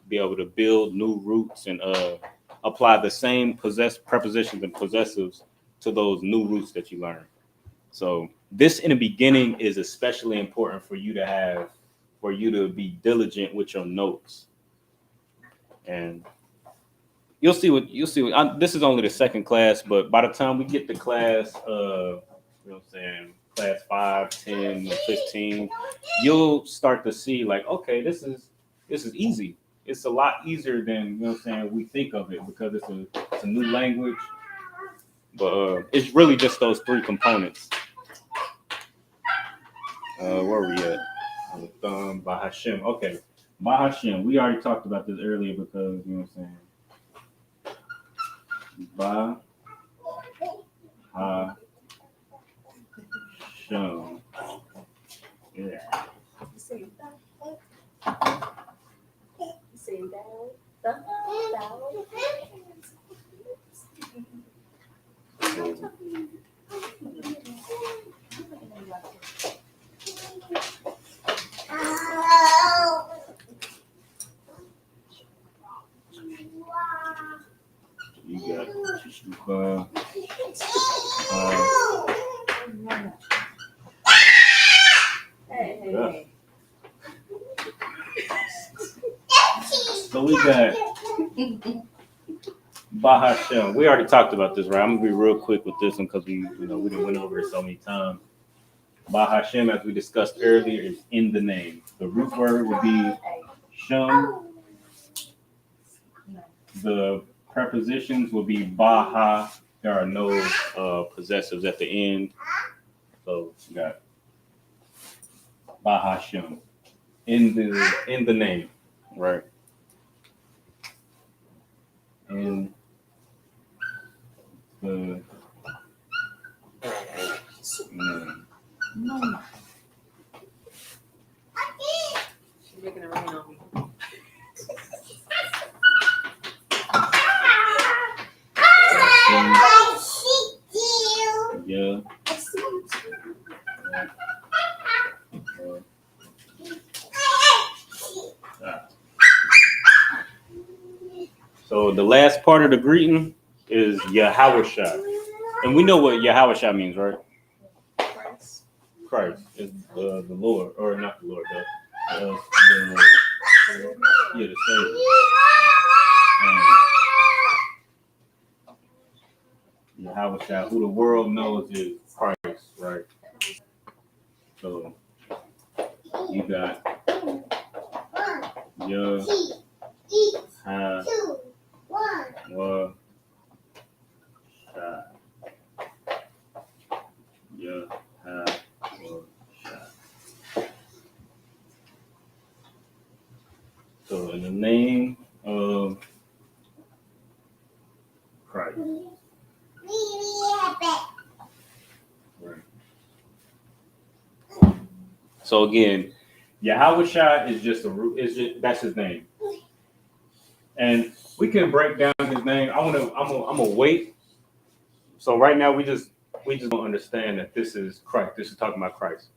be able to build new roots and apply the same prepositions and possessives to those new roots that you learn. So this in the beginning is especially important for you to have, for you to be diligent with your notes. And you'll see what this is only the second class, but by the time we get to class, you know what I'm saying, class 5, 10, 15, you'll start to see like, okay, this is easy. It's a lot easier than, you know what I'm saying, we think of it, because it's a new language. But it's really just those three components. Where are we at? Bahashem. Okay. Bahashem. We already talked about this earlier because, you know what I'm saying? Bahashem. Yeah. You got hey. So we got Bahashem. We already talked about this, right? I'm gonna be real quick with this one because we didn't went over it so many times. Bahashem, as we discussed earlier, is in the name. The root word would be Shem. The prepositions will be Baha. There are no possessives at the end. So you got Bahashem in the name, right? And the name. She's making it rain on me. Yeah. So the last part of the greeting is Yahawashah. And we know what Yahawashah means, right? Christ is the Lord, or not the Lord, the Savior. Yahawashah, who the world knows is Christ, right? So you got Yahawashah. So in the name of Christ. Right. So again, Yahawashah is just that's his name. And we can break down his name. I'm gonna wait. So right now we just don't understand that this is Christ. This is talking about Christ.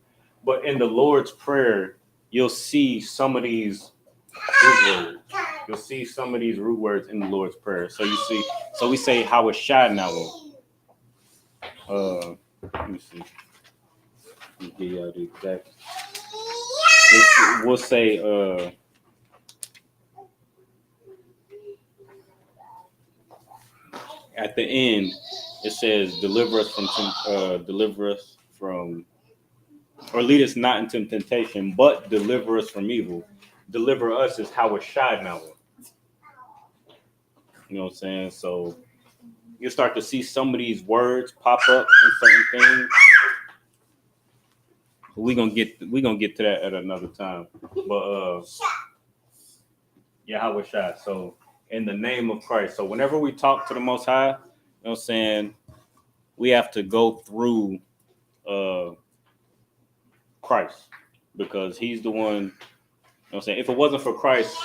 But in the Lord's Prayer, you'll see some of these words. you'll see some of these root words in the Lord's Prayer. So you see, so we say how it's shad now. Let me see. Let me give y'all the exact. We'll say at the end it says deliver us from or lead us not into temptation, but deliver us from evil. Deliver us is how it's shad now. You know what I'm saying? So you start to see some of these words pop up in certain things. We're gonna get to that at another time. But yeah, how it's shad. So in the name of Christ. So whenever we talk to the Most High, you know what I'm saying, we have to go through Christ, because he's the one, you know what I'm saying? If it wasn't for Christ,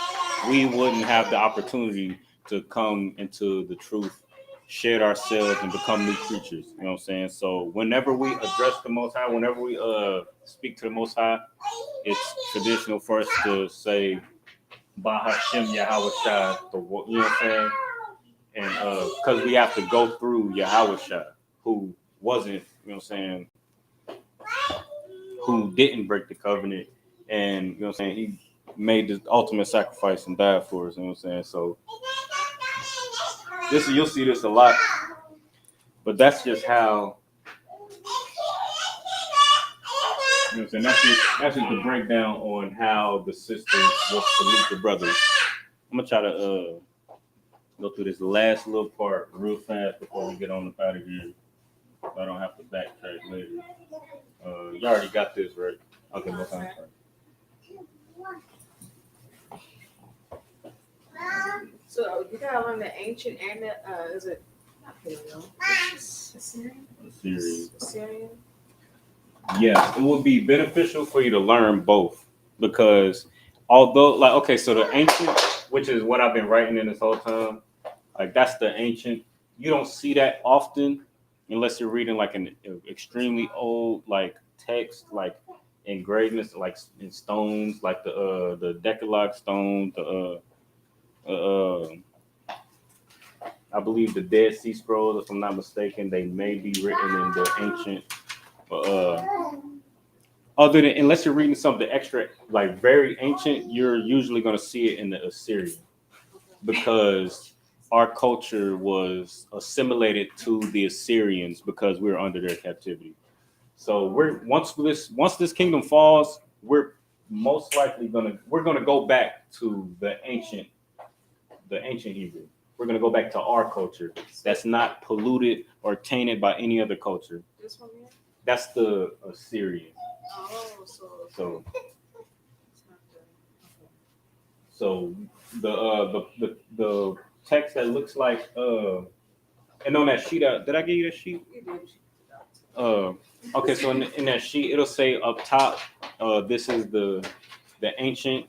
we wouldn't have the opportunity to come into the truth, shed ourselves, and become new creatures. You know what I'm saying? So whenever we address the Most High, whenever we speak to the Most High, it's traditional for us to say, Bahashem Yahweh Shai, you know what I'm saying? And because we have to go through Yahweh Shai, who wasn't, you know what I'm saying, who didn't break the covenant, and you know what I'm saying, he made the ultimate sacrifice and died for us, you know what I'm saying? So this, you'll see this a lot, but that's just how, you know what I'm saying, that's just the breakdown on how the sisters will salute the brothers. I'm gonna try to go through this last little part real fast before we get on up out of here, so I don't have to backtrack later. You already got this, right? Okay, no time. So you gotta learn the ancient and the is it not Paleo? Assyrian? Assyrian? Yes, it would be beneficial for you to learn both, because although, like, okay, so the ancient, which is what I've been writing in this whole time, like that's the ancient. You don't see that often unless you're reading like an extremely old like text, like engravings, like in stones, like the Decalogue stone, I believe the Dead Sea Scrolls, if I'm not mistaken, they may be written in the ancient. Other than, unless you're reading something extra, like very ancient, you're usually going to see it in the Assyrian, because our culture was assimilated to the Assyrians because we were under their captivity. So once this kingdom falls, we're most likely gonna go back to the ancient Hebrew. We're gonna go back to our culture that's not polluted or tainted by any other culture. This one here? That's the Assyrian. Oh, So the text that looks like and on that sheet, did I give you that sheet? Okay, so in that sheet it'll say up top, this is the ancient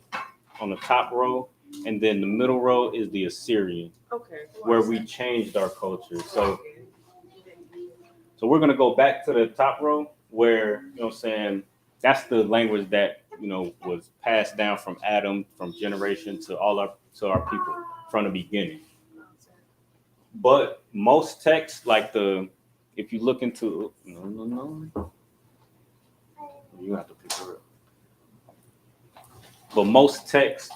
on the top row, and then the middle row is the Assyrian. Okay. Where we changed our culture. So we're gonna go back to the top row where, you know what I'm saying, that's the language that, you know, was passed down from Adam, from generation to our people from the beginning. But most texts, like if you look into you have to pick her up. But most texts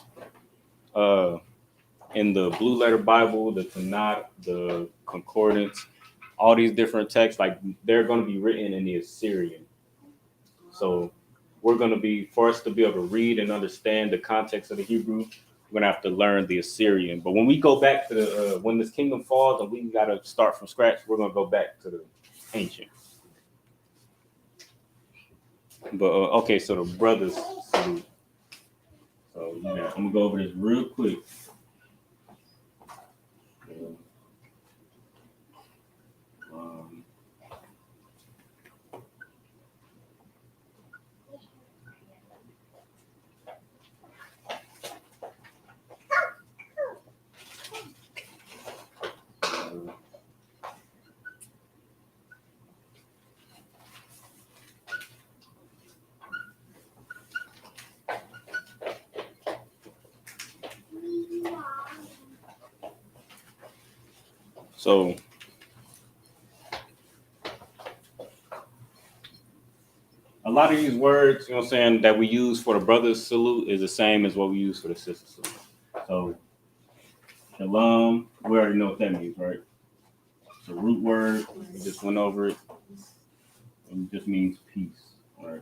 in the Blue Letter Bible, the Tanakh, the Concordance, all these different texts, like they're going to be written in the Assyrian. So for us to be able to read and understand the context of the Hebrew, we're going to have to learn the Assyrian. But when we go back to when this kingdom falls and we got to start from scratch, we're going to go back to the ancient. But okay, so the brothers salute. So I'm going to go over this real quick. So a lot of these words, you know what I'm saying, that we use for the brothers salute is the same as what we use for the sisters salute. So shalom, we already know what that means, right? It's a root word. We just went over it. And it just means peace, right?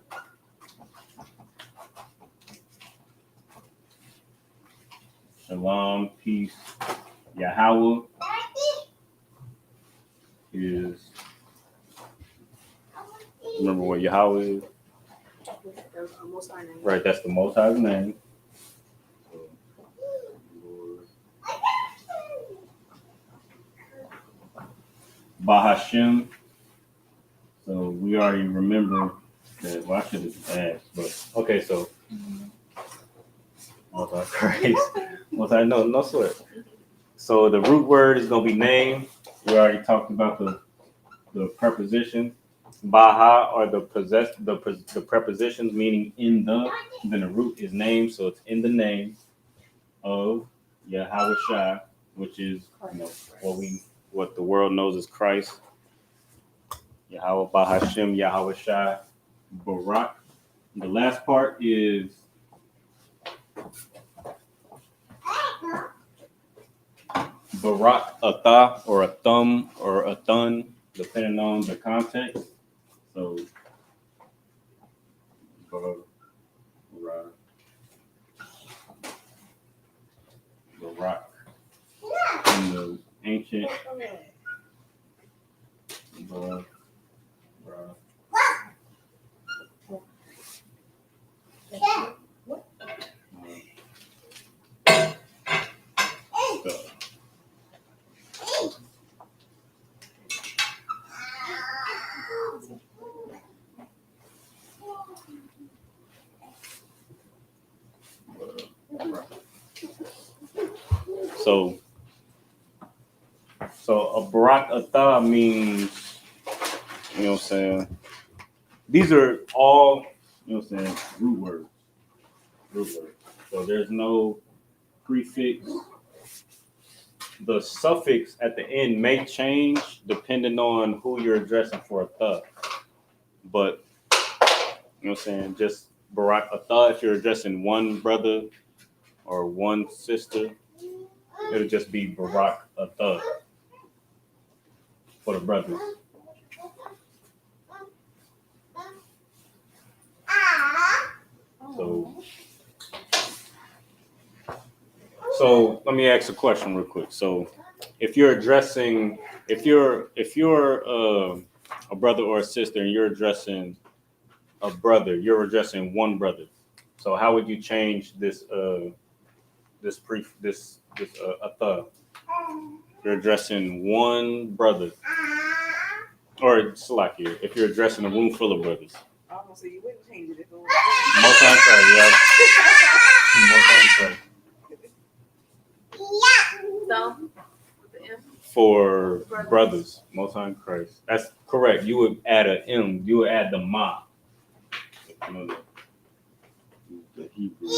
Shalom, peace. Yahweh is, remember what Yahweh is? Right, that's the Most High's name. Bahashem. So we already remember that. Well, I should have asked, but okay. So, Most High Christ. Most High, no sweat. So the root word is gonna be name. We already talked about the preposition. Baha or the prepositions meaning in the. Then the root is name, so it's in the name of Yahweh Shai, which is what the world knows as Christ. Yahweh Bahashem, Yahweh Shai, Barak. The last part is Barak Atha or a thumb or a thun, depending on the context. So Barak in the ancient Barak. So a Barak Atha means, you know what I'm saying? These are all, you know what I'm saying, root words. So there's no prefix. The suffix at the end may change depending on who you're addressing for Atha. But, you know what I'm saying, just Barak Atha, if you're addressing one brother or one sister, it'll just be Barak Atha for the brothers. So let me ask a question real quick. So if you're addressing, if you're a brother or a sister and you're addressing a brother, you're addressing one brother. So how would you change this Atha? You're addressing one brother, or Salakia, if you're addressing a room full of brothers. So you wouldn't change it if it was Most times, yeah. Most times, for brothers, Most High Christ. That's correct. You would add an M. You would add the ma. The Hebrew.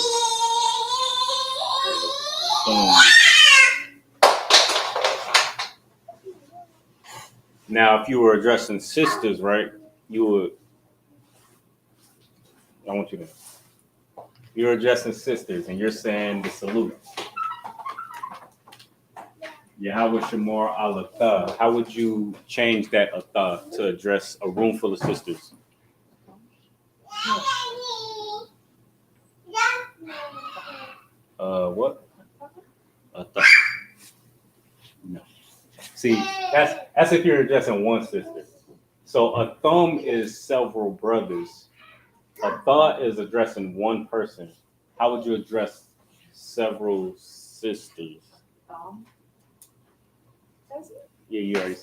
Now, if you were addressing sisters, right, you would. I want you to. You're addressing sisters, and you're saying the salute. Yahweh Shemor Al-Atha. How would you change that Atha to address a room full of sisters? What? Atha. No. See, that's if you're addressing one sister. So a thumb is several brothers. Atha is addressing one person. How would you address several sisters? Yeah,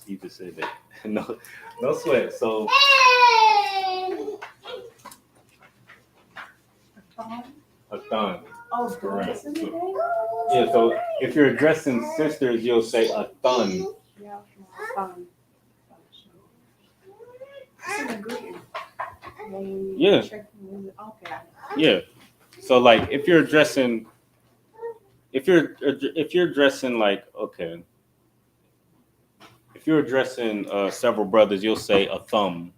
you just said that. No sweat. So a thumb. Oh, correct. Yeah, so if you're addressing sisters, you'll say a thun. Yeah. Okay. Yeah. So like if you're addressing like, okay, if you're addressing several brothers, you'll say a thumb,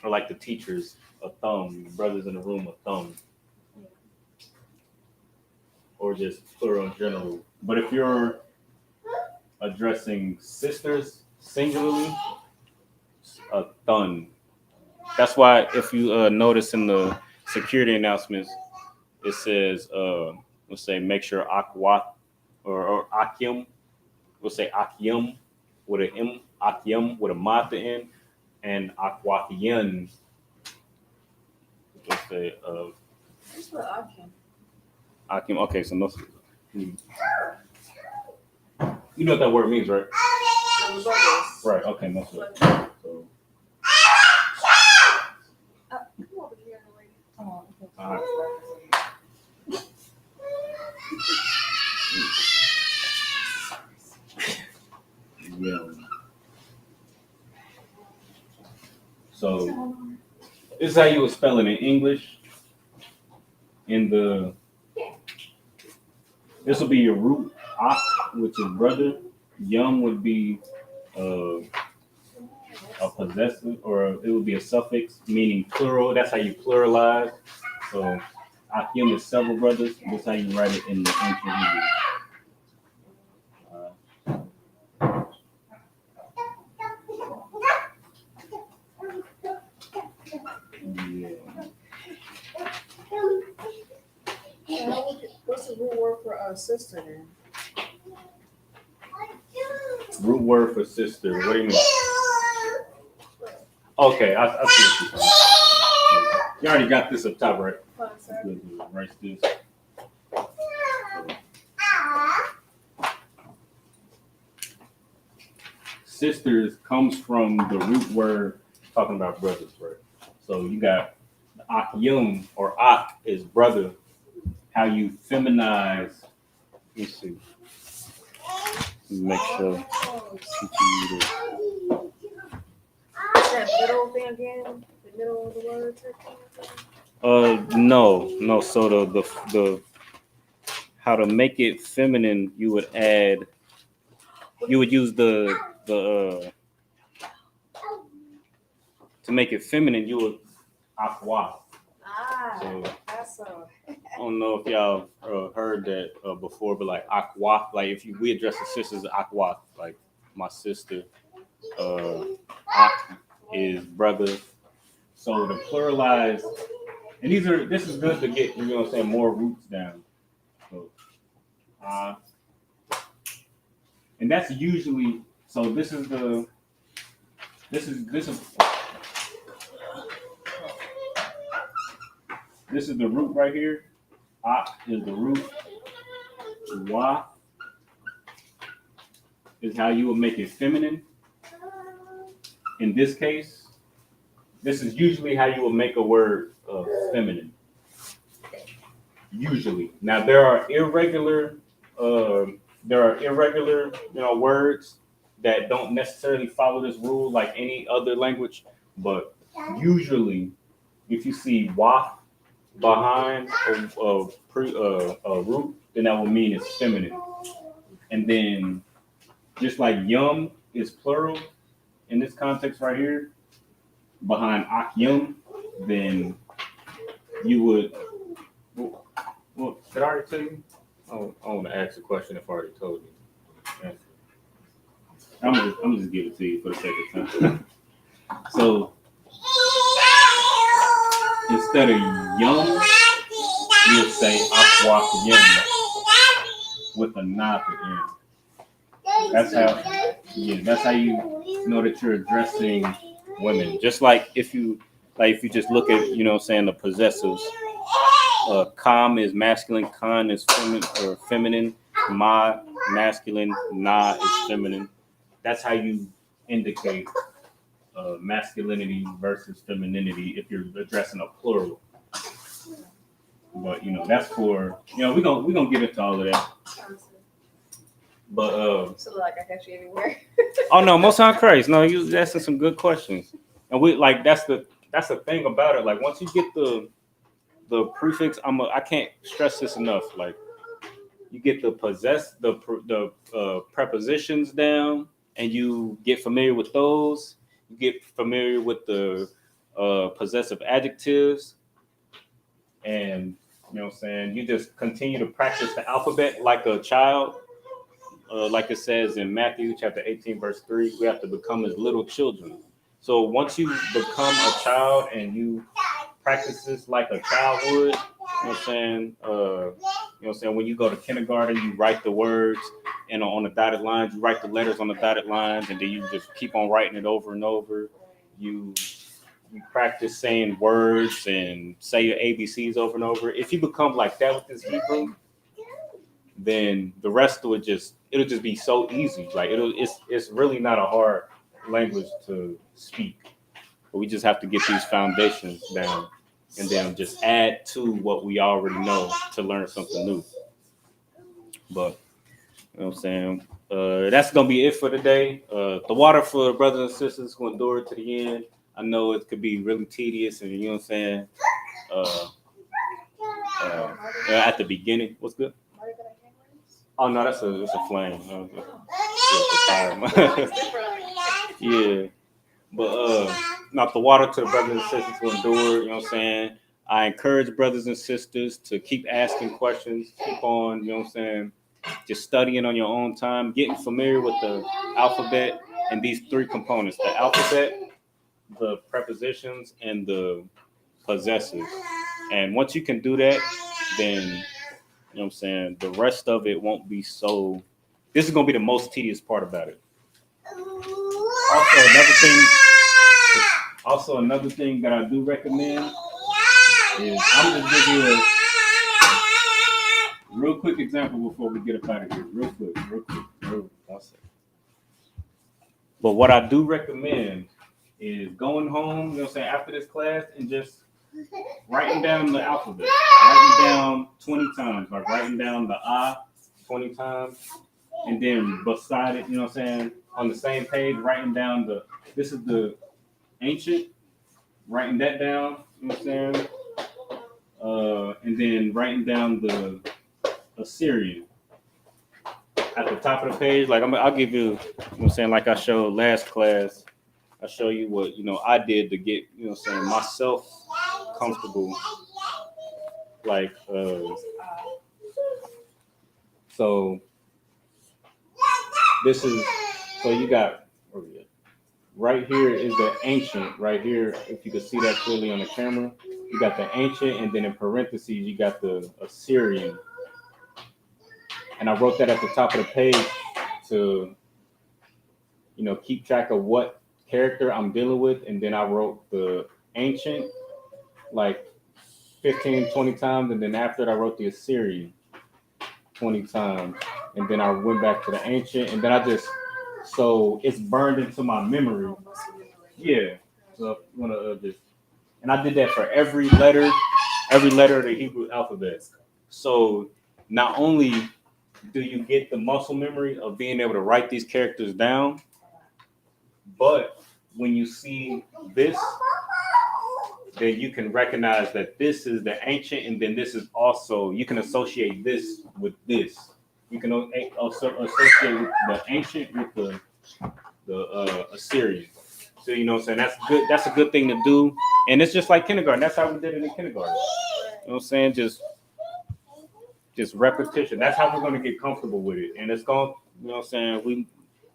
or like the teachers, a thumb. Brothers in the room, a thumb, or just plural in general. But if you're addressing sisters singularly, a thun. That's why if you notice in the security announcements, it says, let's say, make sure akwat or akim. We'll say akim with an M, akim with a ma at the end, and akwakiyan. Let's say, That's what I can. akim. Okay, so no. You know what that word means, right? Right. Okay, no. So, Come over here, lady. all right. Yeah. So this is how you would spell it in English. This will be your root, ak, which is brother. Yum would be a possessive, or it would be a suffix meaning plural. That's how you pluralize. So akim is several brothers. That's how you write it in the ancient Hebrew. What's the root word for sister then? Root word for sister. What do you mean? Okay, I see what you're saying. You already got this up top, right? Right, this. Sisters comes from the root word talking about brothers, right? So you got akyum, or ak is brother. How you feminize. Let me see. Make sure. Is that middle thing again? The middle of the word? No. So the how to make it feminine, you would use the to make it feminine, you would aqua. So, That's so. I don't know if y'all heard that before, but like aqua, like if we address the sisters as aqua, like my sister, ak is brother. So to pluralize, and this is good to get, more roots down. So, and that's usually, so this is the root right here. Ak is the root. Wa is how you would make it feminine. In this case, this is usually how you would make a word feminine. Usually. Now there are irregular words that don't necessarily follow this rule like any other language, but usually if you see wa behind a root, then that will mean it's feminine. And then just like yum is plural in this context right here, behind akyum, then you would. Well, did I already tell you? Oh, I want to ask a question if I already told you. I'm gonna just give it to you for the sake of time. So instead of yum, you'll say akwakiyum with a na at the end. That's how you know that you're addressing women. Just like if you just look at, the possessives. Kam is masculine, kan is feminine, ma masculine, na is feminine. That's how you indicate masculinity versus femininity if you're addressing a plural. But that's for we're gonna get into all of that. But So like I catch you anywhere. oh no, most time Christ. No, you was asking some good questions, and we like that's the thing about it. Like once you get the prefix, I can't stress this enough. Like you get the prepositions down, and you get familiar with those, you get familiar with the possessive adjectives, and you know what I'm saying, you just continue to practice the alphabet like a child. Like it says in Matthew chapter 18, verse 3, we have to become as little children. So once you become a child and you practice this like a child would, you know what I'm saying? You know what I'm saying? When you go to kindergarten, you write the words and on the dotted lines, you write the letters on the dotted lines, and then you just keep on writing it over and over. You practice saying words and say your ABCs over and over. If you become like that with this Hebrew, then the rest of it it'll just be so easy. Like it's really not a hard language to speak, but we just have to get these foundations down and then just add to what we already know to learn something new. But you know what I'm saying, that's gonna be it for today. The water for brothers and sisters who endure to the end. I know it could be really tedious, and you know what I'm saying, at the beginning. What's good? Oh no, it's a flame. Yeah, but not the water to the brothers and sisters who endure. You know what I'm saying. I encourage brothers and sisters to keep asking questions, keep on, you know what I'm saying, just studying on your own time, getting familiar with the alphabet and these three components: the alphabet, the prepositions, and the possessives. And once you can do that, then you know what I'm saying, the rest of it won't be so. This is gonna be the most tedious part about it. Also, another thing that I do recommend is I'm just giving you a real quick example before we get up out of here. Real quick. But what I do recommend is going home, you know what I'm saying, after this class and just writing down the alphabet, writing down 20 times, like writing down the I 20 times, and then beside it, you know what I'm saying, on the same page, writing down this is the ancient, writing that down, you know what I'm saying, and then writing down the Assyrian at the top of the page. Like I'll give you, you know what I'm saying, like I showed last class, I show you what, you know, I did to get, you know what I'm saying, myself comfortable. Like, so this is, so you got, right here is the ancient, right here, if you can see that clearly on the camera, you got the ancient, and then in parentheses, you got the Assyrian. And I wrote that at the top of the page to, you know, keep track of what character I'm dealing with. And then I wrote the ancient like 15, 20 times. And then after that, I wrote the Assyrian 20 times. And then I went back to the ancient. And then so it's burned into my memory. Yeah. So if you want to just, and I did that for every letter of the Hebrew alphabet. So not only do you get the muscle memory of being able to write these characters down, but when you see this, then you can recognize that this is the ancient, and then this is also, you can associate this with this. You can also associate with the ancient with the Assyrian. So you know what I'm saying? That's good. That's a good thing to do. And it's just like kindergarten. That's how we did it in kindergarten. You know what I'm saying? Just repetition. That's how we're going to get comfortable with it. And it's going, you know what I'm saying? You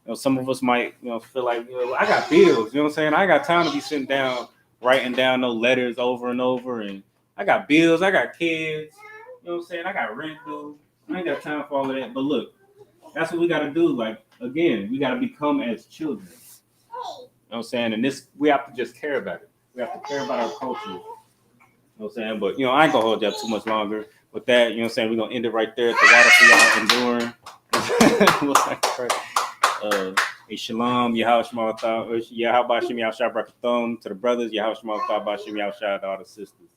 know, some of us might, you know, feel like, you know, I got bills. You know what I'm saying? I got time to be sitting down, writing down those letters over and over. And I got bills. I got kids. You know what I'm saying? I got rent due. I ain't got time for all of that. But look, that's what we got to do. Like, again, we got to become as children. You know what I'm saying? And this, we have to just care about it. We have to care about our culture. You know what I'm saying? But, you know, I ain't going to hold you up too much longer. With that, you know what I'm saying? We're going to end it right there at the water for y'all enduring. Shalom, Yahweh Shema Tah, Yahweh Shem Yahweh Shah Brakathum, to the brothers, Yahweh Shema Tah, Bashem Yahweh Shah, to all the sisters.